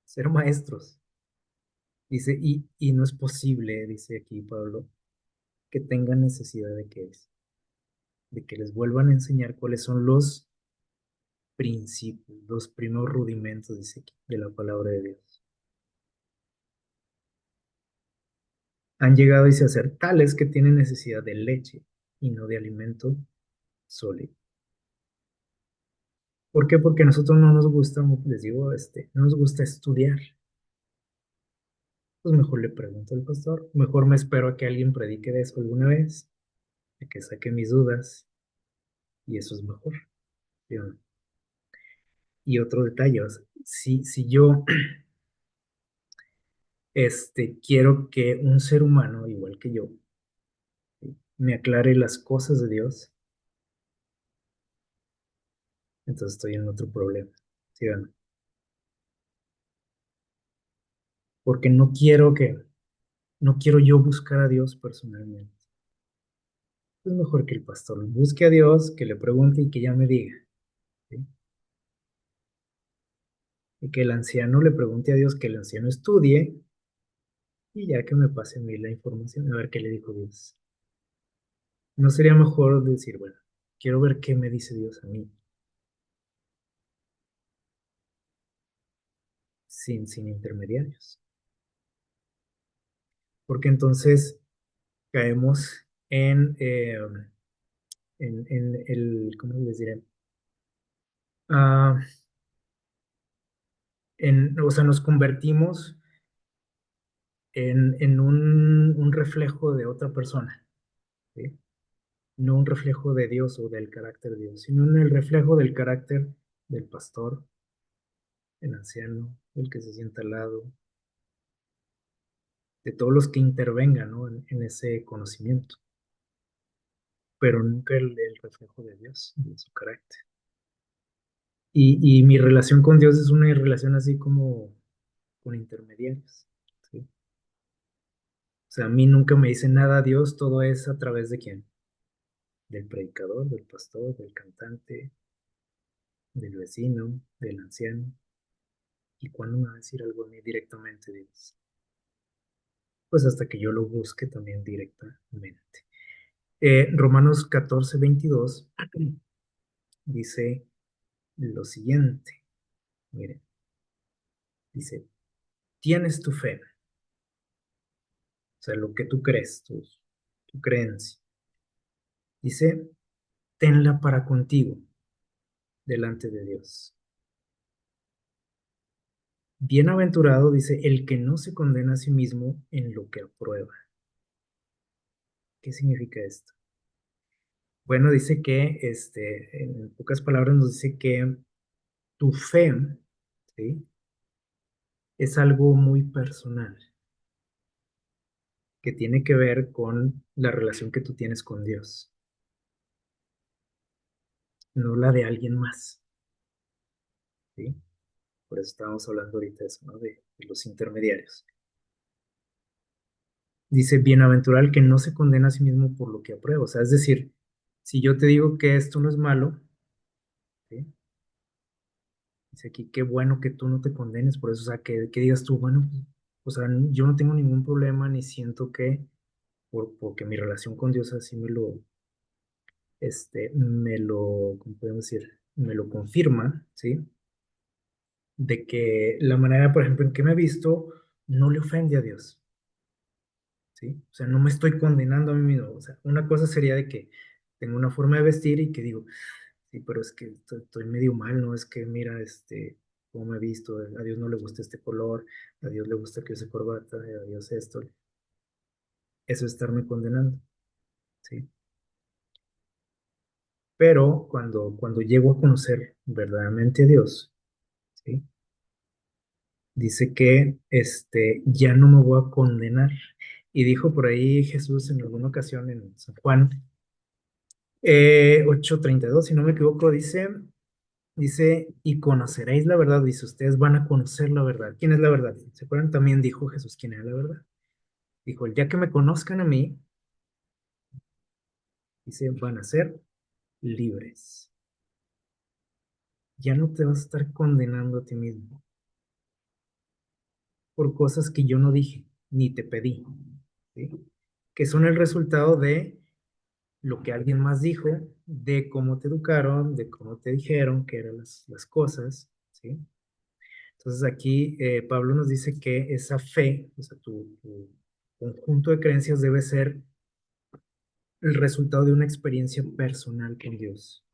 Ser maestros. Dice, y no es posible, dice aquí Pablo, que tengan necesidad de que les vuelvan a enseñar cuáles son los principios, los primeros rudimentos, dice aquí, de la palabra de Dios. Han llegado, dice, a ser tales que tienen necesidad de leche y no de alimento sólido. ¿Por qué? Porque a nosotros no nos gusta, les digo, no nos gusta estudiar. Pues mejor le pregunto al pastor, mejor me espero a que alguien predique de eso alguna vez, a que saque mis dudas, y eso es mejor, ¿sí o no? Y otro detalle, o sea, si yo quiero que un ser humano, igual que yo, ¿sí? Me aclare las cosas de Dios, entonces estoy en otro problema, ¿sí o no? Porque no quiero yo buscar a Dios personalmente. Es mejor que el pastor busque a Dios, que le pregunte y que ya me diga, ¿sí? Y que el anciano le pregunte a Dios, que el anciano estudie y ya que me pase a mí la información, a ver qué le dijo Dios. ¿No sería mejor decir, bueno, quiero ver qué me dice Dios a mí, sin intermediarios? Porque entonces caemos en el, ¿cómo les diré? Ah, o sea, nos convertimos en un reflejo de otra persona, ¿sí? No un reflejo de Dios o del carácter de Dios, sino en el reflejo del carácter del pastor, el anciano, el que se sienta al lado, de todos los que intervengan, ¿no? En ese conocimiento, pero nunca el reflejo de Dios, de su carácter. Y mi relación con Dios es una relación así como con intermediarios, ¿sí? O sea, a mí nunca me dice nada Dios, todo es a través de quién, del predicador, del pastor, del cantante, del vecino, del anciano. ¿Y cuándo me va a decir algo a mí directamente Dios? Pues hasta que yo lo busque también directamente. Romanos 14:22 dice lo siguiente. Miren, dice, tienes tu fe, o sea, lo que tú crees, tu creencia. Dice, tenla para contigo delante de Dios. Bienaventurado, dice, el que no se condena a sí mismo en lo que aprueba. ¿Qué significa esto? Bueno, dice que, en pocas palabras, nos dice que tu fe, ¿sí? Es algo muy personal, que tiene que ver con la relación que tú tienes con Dios, no la de alguien más, ¿sí? Por eso estábamos hablando ahorita de eso, ¿no? De los intermediarios. Dice, bienaventurado el que no se condena a sí mismo por lo que aprueba. O sea, es decir, si yo te digo que esto no es malo, ¿sí? Dice aquí, qué bueno que tú no te condenes por eso, o sea, que digas tú, bueno, o sea, yo no tengo ningún problema ni siento que, porque mi relación con Dios así ¿cómo podemos decir? Me lo confirma, ¿sí? De que la manera, por ejemplo, en que me he visto no le ofende a Dios, ¿sí? O sea, no me estoy condenando a mí mismo, o sea, una cosa sería de que tengo una forma de vestir y que digo, sí, pero es que estoy medio mal, ¿no? Es que mira, cómo me he visto, a Dios no le gusta este color, a Dios le gusta que use corbata, a Dios esto. Eso es estarme condenando, ¿sí? Pero cuando llego a conocer verdaderamente a Dios, ¿sí? Dice que, ya no me voy a condenar. Y dijo por ahí Jesús en alguna ocasión en San Juan 8:32, si no me equivoco, dice, y conoceréis la verdad, dice, ustedes van a conocer la verdad. ¿Quién es la verdad? ¿Se acuerdan? También dijo Jesús, ¿quién era la verdad? Dijo, el día que me conozcan a mí, dice, van a ser libres. Ya no te vas a estar condenando a ti mismo por cosas que yo no dije, ni te pedí, ¿sí? Que son el resultado de lo que alguien más dijo, de cómo te educaron, de cómo te dijeron que eran las cosas, ¿sí? Entonces aquí Pablo nos dice que esa fe, o sea, tu conjunto de creencias debe ser el resultado de una experiencia personal con Dios.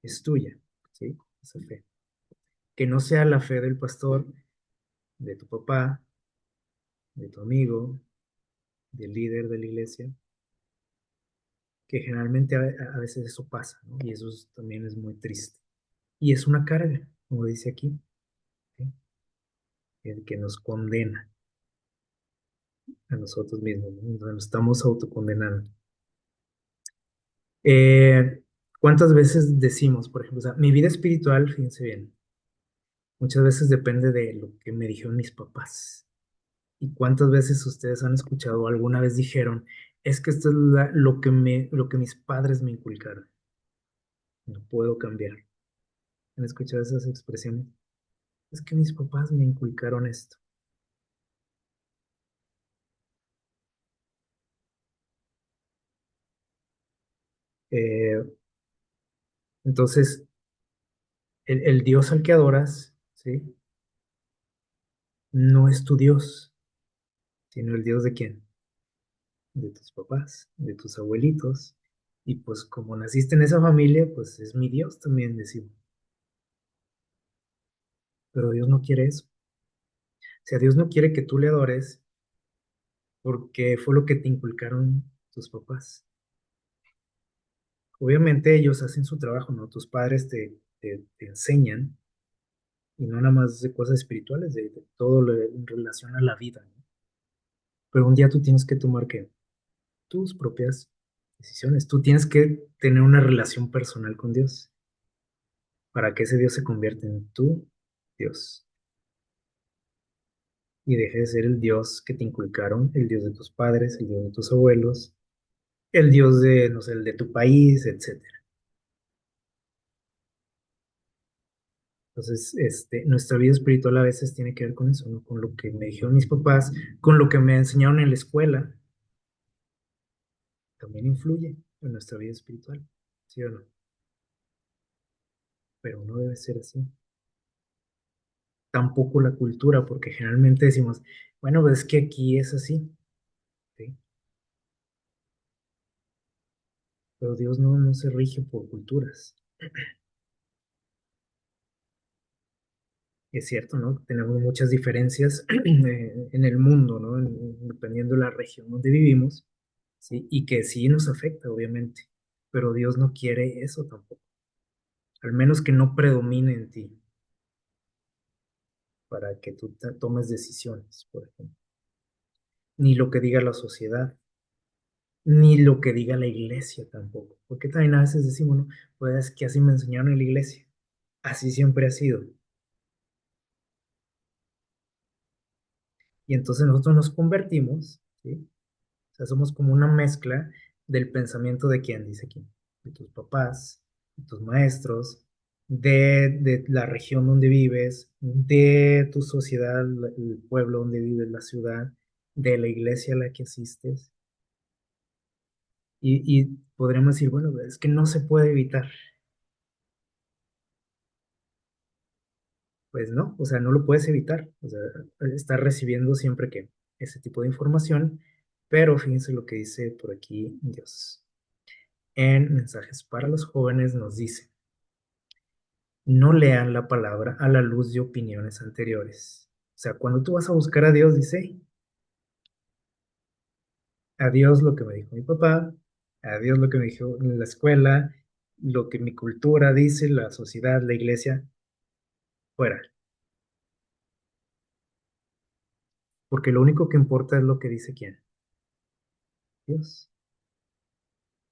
Es tuya, ¿sí? Esa fe. Que no sea la fe del pastor, de tu papá, de tu amigo, del líder de la iglesia, que generalmente a veces eso pasa, ¿no? Y eso también es muy triste. Y es una carga, como dice aquí, ¿sí? El que nos condena a nosotros mismos, ¿no? Nos estamos autocondenando. Eh, ¿Cuántas veces decimos, por ejemplo, o sea, mi vida espiritual, fíjense bien, muchas veces depende de lo que me dijeron mis papás? ¿Y cuántas veces ustedes han escuchado o alguna vez dijeron, es que esto es lo que mis padres me inculcaron, no puedo cambiar? ¿Han escuchado esas expresiones? Es que mis papás me inculcaron esto. Eh, entonces, el Dios al que adoras, ¿sí? No es tu Dios, sino el Dios de quién? De tus papás, de tus abuelitos. Y pues como naciste en esa familia, pues es mi Dios también, decimos. Pero Dios no quiere eso. O sea, Dios no quiere que tú le adores porque fue lo que te inculcaron tus papás. Obviamente ellos hacen su trabajo, ¿no? Tus padres te enseñan, y no nada más de cosas espirituales, de todo lo en relación a la vida, ¿no? Pero un día tú tienes que tomar ¿qué? Tus propias decisiones. Tú tienes que tener una relación personal con Dios para que ese Dios se convierta en tu Dios y deje de ser el Dios que te inculcaron, el Dios de tus padres, el Dios de tus abuelos, el Dios de, no sé, el de tu país, etcétera. Entonces, nuestra vida espiritual a veces tiene que ver con eso, ¿no? Con lo que me dijeron mis papás, con lo que me enseñaron en la escuela, también influye en nuestra vida espiritual, ¿sí o no? Pero no debe ser así. Tampoco la cultura, porque generalmente decimos, bueno, pues es que aquí es así, ¿sí? Pero Dios no se rige por culturas. Es cierto, ¿no? Tenemos muchas diferencias en el mundo, ¿no? Dependiendo de la región donde vivimos, ¿sí? Y que sí nos afecta, obviamente. Pero Dios no quiere eso tampoco. Al menos que no predomine en ti para que tú tomes decisiones, por ejemplo. Ni lo que diga la sociedad, ni lo que diga la iglesia tampoco. Porque también a veces decimos, ¿no? Pues es que así me enseñaron en la iglesia. Así siempre ha sido. Y entonces nosotros nos convertimos, ¿sí? O sea, somos como una mezcla del pensamiento de quién, dice quién, de tus papás, de tus maestros, de la región donde vives, de tu sociedad, el pueblo donde vives, la ciudad, de la iglesia a la que asistes. Y podríamos decir, bueno, es que no se puede evitar. Pues no, o sea, no lo puedes evitar. O sea, estás recibiendo siempre que ese tipo de información, pero fíjense lo que dice por aquí Dios. En Mensajes para los Jóvenes nos dice, no lean la palabra a la luz de opiniones anteriores. O sea, cuando tú vas a buscar a Dios, dice, a Dios lo que me dijo mi papá, a Dios lo que me dijo en la escuela, lo que mi cultura dice, la sociedad, la iglesia, fuera. Porque lo único que importa es lo que dice quién, Dios,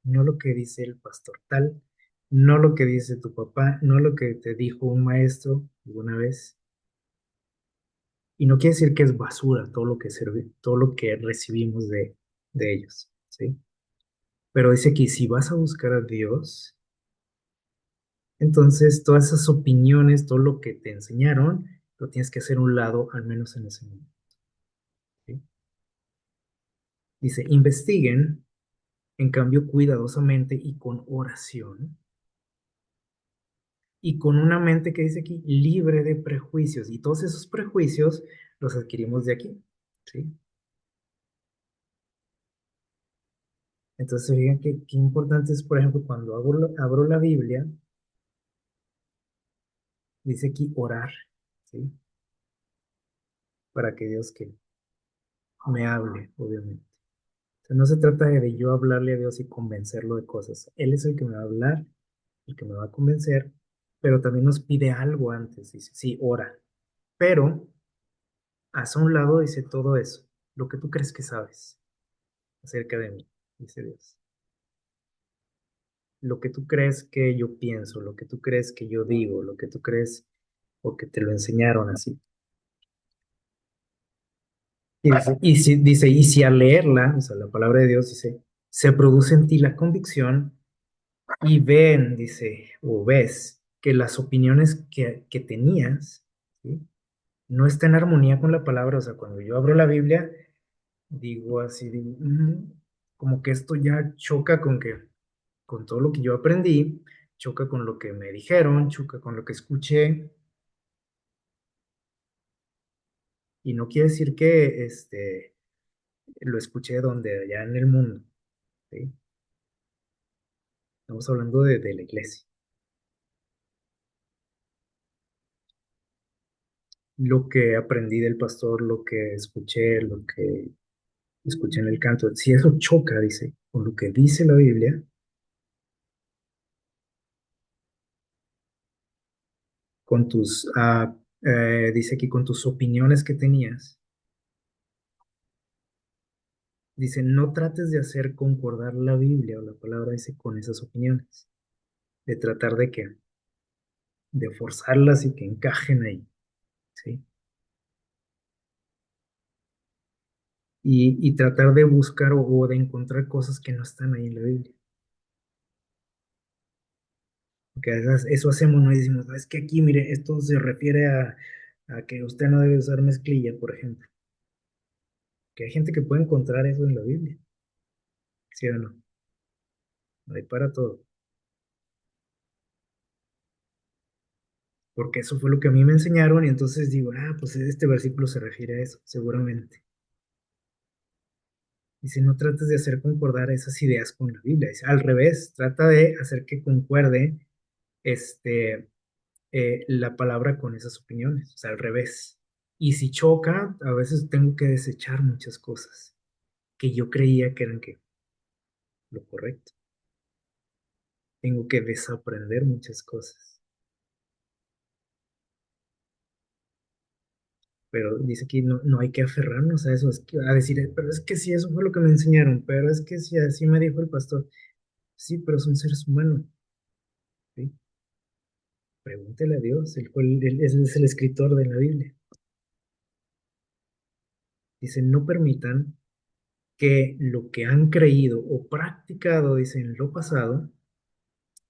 no lo que dice el pastor tal, no lo que dice tu papá, no lo que te dijo un maestro alguna vez. Y no quiere decir que es basura todo lo que todo lo que recibimos de ellos, ¿sí? Pero dice que si vas a buscar a Dios, entonces todas esas opiniones, todo lo que te enseñaron, lo tienes que hacer a un lado, al menos en ese momento, ¿sí? Dice, investiguen, en cambio, cuidadosamente y con oración, y con una mente que dice aquí, libre de prejuicios. Y todos esos prejuicios los adquirimos de aquí, ¿sí? Entonces, fíjense qué importante es, por ejemplo, cuando abro la Biblia, dice aquí orar, ¿sí? Para que Dios que me hable, obviamente. O sea, no se trata de yo hablarle a Dios y convencerlo de cosas. Él es el que me va a hablar, el que me va a convencer, pero también nos pide algo antes. Dice, sí, ora. Pero, haz a un lado, dice todo eso, lo que tú crees que sabes acerca de mí, dice Dios. Lo que tú crees que yo pienso, lo que tú crees que yo digo, lo que tú crees o que te lo enseñaron así. Y si al leerla, o sea, la palabra de Dios dice, se produce en ti la convicción y ven, dice, o ves que las opiniones que tenías, ¿sí? No está en armonía con la palabra. O sea, cuando yo abro la Biblia, digo así, digo, como que esto ya choca con todo lo que yo aprendí, choca con lo que me dijeron, choca con lo que escuché, y no quiere decir que lo escuché donde, allá en el mundo, ¿sí? Estamos hablando de la iglesia. Lo que aprendí del pastor, lo que escuché, lo que escuché en el canto, si eso choca, dice, con lo que dice la Biblia, con dice aquí, con tus opiniones que tenías, dice, no trates de hacer concordar la Biblia o la palabra, dice, con esas opiniones, de tratar de que, de forzarlas y que encajen ahí, ¿sí? Y tratar de buscar o de encontrar cosas que no están ahí en la Biblia. Porque eso hacemos, ¿no? Y decimos, es que aquí, mire, esto se refiere a que usted no debe usar mezclilla, por ejemplo. Que hay gente que puede encontrar eso en la Biblia, ¿sí o no? Hay para todo. Porque eso fue lo que a mí me enseñaron y entonces digo, pues este versículo se refiere a eso, seguramente. Dice, no trates de hacer concordar esas ideas con la Biblia. Dice, al revés, trata de hacer que concuerde este, la palabra con esas opiniones, o sea, al revés. Y si choca, a veces tengo que desechar muchas cosas que yo creía que eran lo correcto. Tengo que desaprender muchas cosas. Pero dice aquí, no, no hay que aferrarnos a eso, a decir, pero es que sí, eso fue lo que me enseñaron, pero es que sí, así me dijo el pastor. Sí, pero son seres humanos, ¿sí? Pregúntele a Dios, él es el escritor de la Biblia. Dice, no permitan que lo que han creído o practicado, dice, en lo pasado,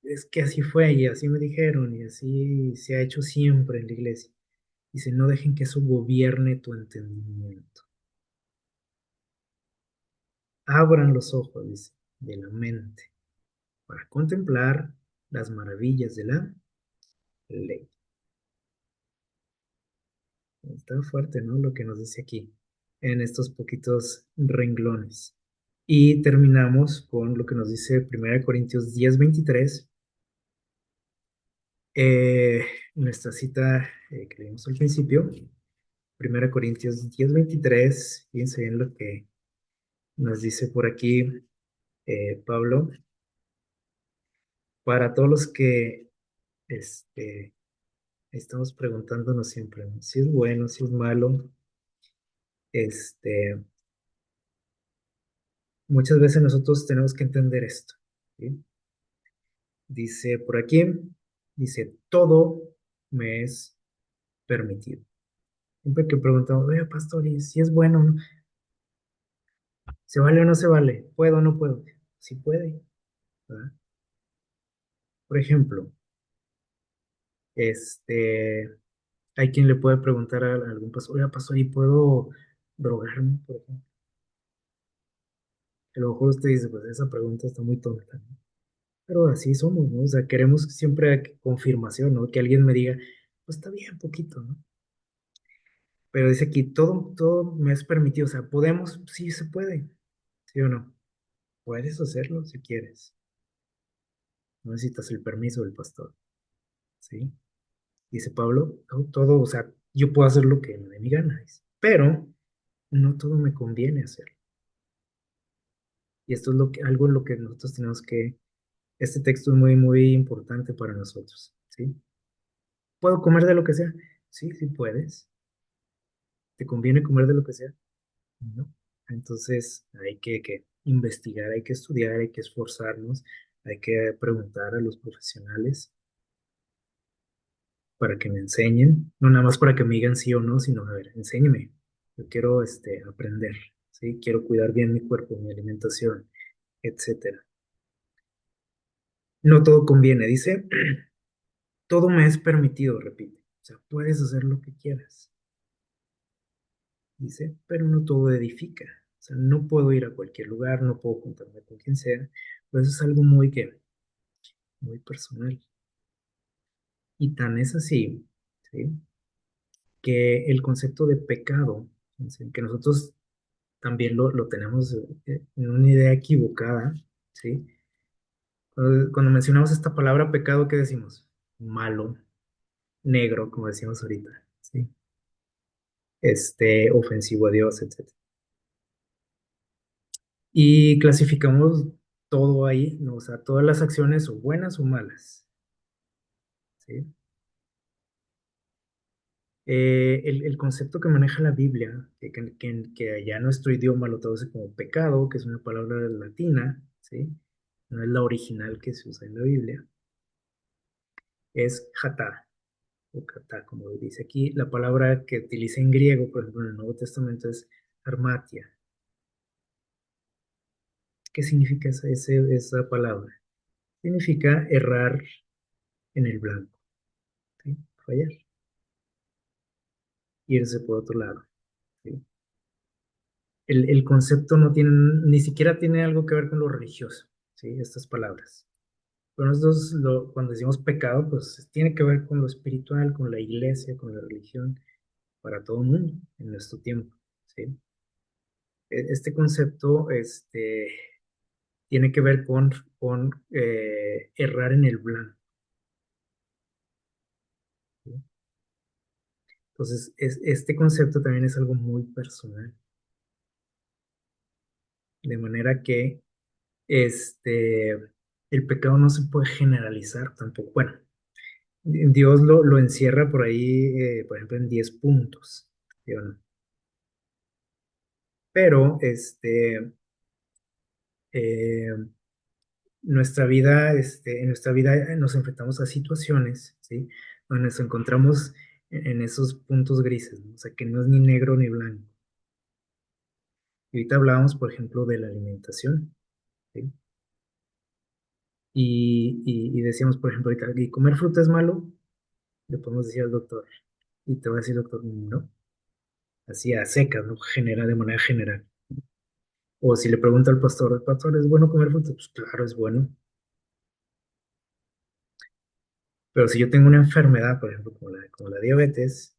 es que así fue y así me dijeron y así se ha hecho siempre en la iglesia. Dice, no dejen que eso gobierne tu entendimiento. Abran los ojos, dice, de la mente para contemplar las maravillas de la ley. Está fuerte, ¿no? Lo que nos dice aquí en estos poquitos renglones. Y terminamos con lo que nos dice 1 Corintios 10:23. Eh, Nuestra cita que leímos al principio, 1 Corintios 10:23. Fíjense bien lo que nos dice por aquí Pablo. Para todos los que este, estamos preguntándonos siempre, ¿no? Si es bueno, si es malo, este, muchas veces nosotros tenemos que entender esto, ¿sí? Dice por aquí, dice, todo me es permitido. Siempre que preguntamos, oye, pastor, ¿y si es bueno, no? ¿Se vale o no se vale? ¿Puedo o no puedo? Sí puede, ¿verdad? Por ejemplo, este, hay quien le puede preguntar a algún pastor, oye, pastor, ¿y puedo drogarme, por ejemplo? A lo mejor usted dice, pues esa pregunta está muy tonta, ¿no? Pero así somos, ¿no? O sea, queremos siempre confirmación, ¿no? Que alguien me diga, pues está bien, poquito, ¿no? Pero dice aquí, todo me es permitido, o sea, podemos, sí se puede, ¿sí o no? Puedes hacerlo si quieres, no necesitas el permiso del pastor, ¿sí? Dice Pablo, todo, o sea, yo puedo hacer lo que me dé mi gana, dice, pero no todo me conviene hacer. Y esto es algo en lo que nosotros tenemos que, este texto es muy, muy importante para nosotros, ¿sí? ¿Puedo comer de lo que sea? Sí, sí puedes. ¿Te conviene comer de lo que sea? No. Entonces hay que investigar, hay que estudiar, hay que esforzarnos, hay que preguntar a los profesionales para que me enseñen, no nada más para que me digan sí o no, sino, a ver, enséñeme. Yo quiero aprender, ¿sí? Quiero cuidar bien mi cuerpo, mi alimentación, etcétera. No todo conviene, dice, todo me es permitido, repite. O sea, puedes hacer lo que quieras, dice, pero no todo edifica. O sea, no puedo ir a cualquier lugar, no puedo juntarme con quien sea. Pues eso es algo muy personal. Y tan es así, ¿sí? Que el concepto de pecado, ¿sí? Que nosotros también lo tenemos en una idea equivocada, ¿sí? Cuando mencionamos esta palabra pecado, ¿qué decimos? Malo, negro, como decíamos ahorita, ¿sí? Ofensivo a Dios, etcétera. Y clasificamos todo ahí, ¿no? O sea, todas las acciones o buenas o malas, ¿sí? El concepto que maneja la Biblia, que allá nuestro idioma lo traduce como pecado, que es una palabra latina, ¿sí? No es la original que se usa en la Biblia, es hatá, o katá, como dice aquí. La palabra que utiliza en griego, por ejemplo, en el Nuevo Testamento es armatia. ¿Qué significa esa palabra? Significa errar, en el blanco, ¿sí? Fallar, irse por otro lado, ¿sí? El concepto no tiene, ni siquiera tiene algo que ver con lo religioso, ¿sí? Estas palabras. Pero nosotros cuando decimos pecado, pues tiene que ver con lo espiritual, con la iglesia, con la religión, para todo el mundo en nuestro tiempo, ¿sí? Este concepto, tiene que ver con errar en el blanco, ¿sí? Entonces, este concepto también es algo muy personal, de manera que este, el pecado no se puede generalizar tampoco. Bueno, Dios lo encierra por ahí, por ejemplo, en 10 puntos, ¿sí o no? Pero eh, en nuestra vida nos enfrentamos a situaciones, ¿sí? Donde nos encontramos en esos puntos grises, ¿no? O sea, que no es ni negro ni blanco. Y ahorita hablábamos, por ejemplo, de la alimentación, ¿sí? Y decíamos, por ejemplo, ahorita, ¿y comer fruta es malo? Le podemos decir al doctor. Y te va a decir, doctor, no, así a secas, ¿no? Genera de manera general. O si le pregunta al pastor, ¿el pastor es bueno comer fruta? Pues claro, es bueno. Pero si yo tengo una enfermedad, por ejemplo, como la diabetes,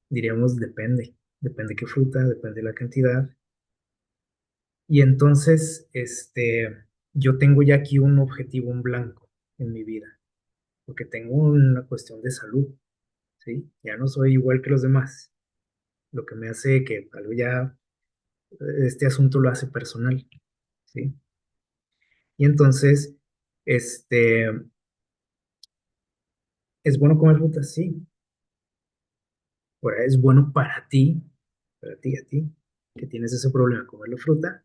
diríamos depende. Depende qué fruta, depende la cantidad. Y entonces, yo tengo ya aquí un objetivo en blanco en mi vida, porque tengo una cuestión de salud, ¿sí? Ya no soy igual que los demás, lo que me hace que algo ya, este asunto lo hace personal, ¿sí? Y entonces, este, ¿es bueno comer frutas? Sí. Ahora, ¿es bueno para ti, a ti, que tienes ese problema, comer la fruta?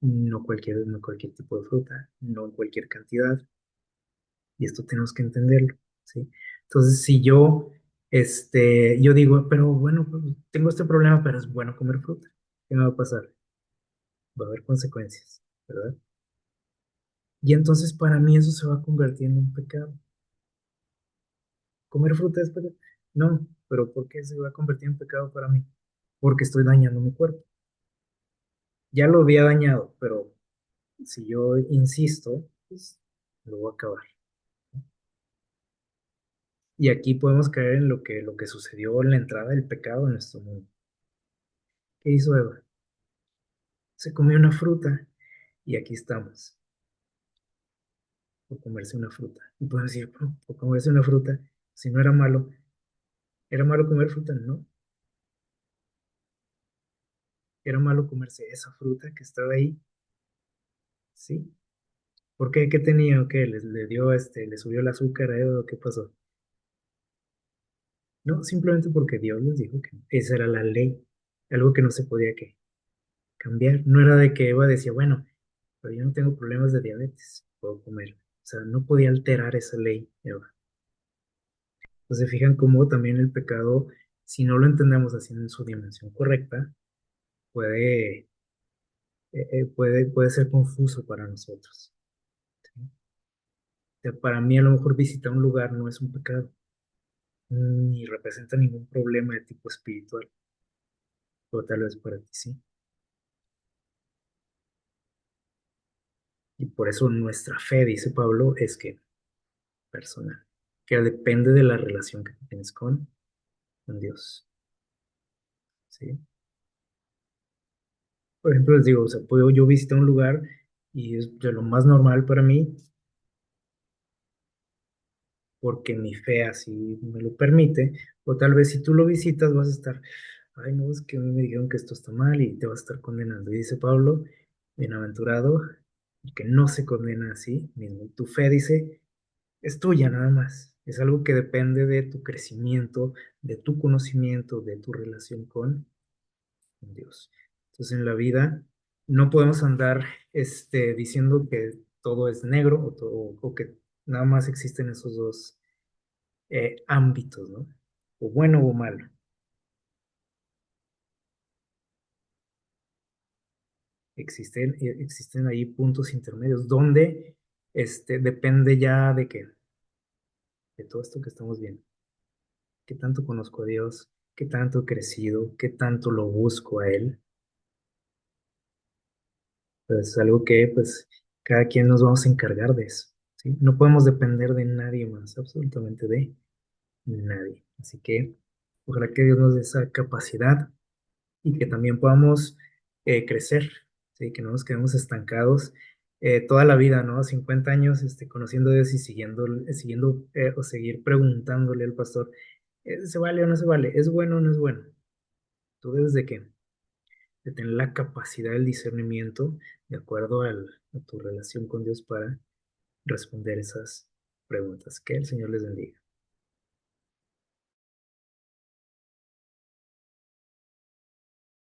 No cualquier tipo de fruta, no en cualquier cantidad, y esto tenemos que entenderlo, ¿sí? Entonces, si yo digo, pero bueno, pues, tengo este problema, pero es bueno comer fruta, ¿qué me va a pasar? Va a haber consecuencias, ¿verdad? Y entonces para mí eso se va a convertir en un pecado. ¿Comer fruta es pecado? No, pero ¿por qué se va a convertir en pecado para mí? Porque estoy dañando mi cuerpo. Ya lo había dañado, pero si yo insisto, pues lo voy a acabar. Y aquí podemos caer en lo que sucedió en la entrada del pecado en nuestro mundo. ¿Qué hizo Eva? Se comió una fruta y aquí estamos, por comerse una fruta. Y podemos decir, "Oh, por comerse una fruta, si no era malo comer fruta, no, era malo comerse esa fruta que estaba ahí, sí. ¿Por qué? ¿Qué tenía? ¿O qué? ¿Le dio, le subió el azúcar a Eva o qué pasó? No, simplemente porque Dios les dijo que esa era la ley, algo que no se podía cambiar. No era de que Eva decía, bueno, pero yo no tengo problemas de diabetes, puedo comer. O sea, no podía alterar esa ley, Eva. Entonces, se fijan cómo también el pecado, si no lo entendemos así en su dimensión correcta, puede, puede ser confuso para nosotros, ¿sí? O sea, para mí, a lo mejor visitar un lugar no es un pecado, ni representa ningún problema de tipo espiritual, o tal vez para ti sí. Y por eso nuestra fe, dice Pablo, es que personal, que depende de la relación que tienes con Dios, ¿sí? Por ejemplo, les digo, o sea, puedo yo visitar un lugar y es de lo más normal para mí, porque mi fe así me lo permite, o tal vez si tú lo visitas vas a estar, ay, no, es que a mí me dijeron que esto está mal y te vas a estar condenando. Y dice Pablo, bienaventurado, el que no se condena así mismo. Tu fe, dice, es tuya nada más. Es algo que depende de tu crecimiento, de tu conocimiento, de tu relación con Dios. Entonces en la vida no podemos andar diciendo que todo es negro o que nada más existen esos dos ámbitos, ¿no? O bueno o malo. Existen ahí puntos intermedios donde depende ya de que, de todo esto que estamos viendo, qué tanto conozco a Dios, qué tanto he crecido, qué tanto lo busco a Él. Pues es algo que, pues, cada quien nos vamos a encargar de eso, ¿sí? No podemos depender de nadie más, absolutamente de nadie. Así que ojalá que Dios nos dé esa capacidad y que también podamos crecer, ¿sí? Que no nos quedemos estancados toda la vida, ¿no? 50 años conociendo a Dios y siguiendo o seguir preguntándole al pastor, ¿se vale o no se vale? ¿Es bueno o no es bueno? Tú debes de tener la capacidad del discernimiento de acuerdo a tu relación con Dios para responder esas preguntas. Que el Señor les bendiga.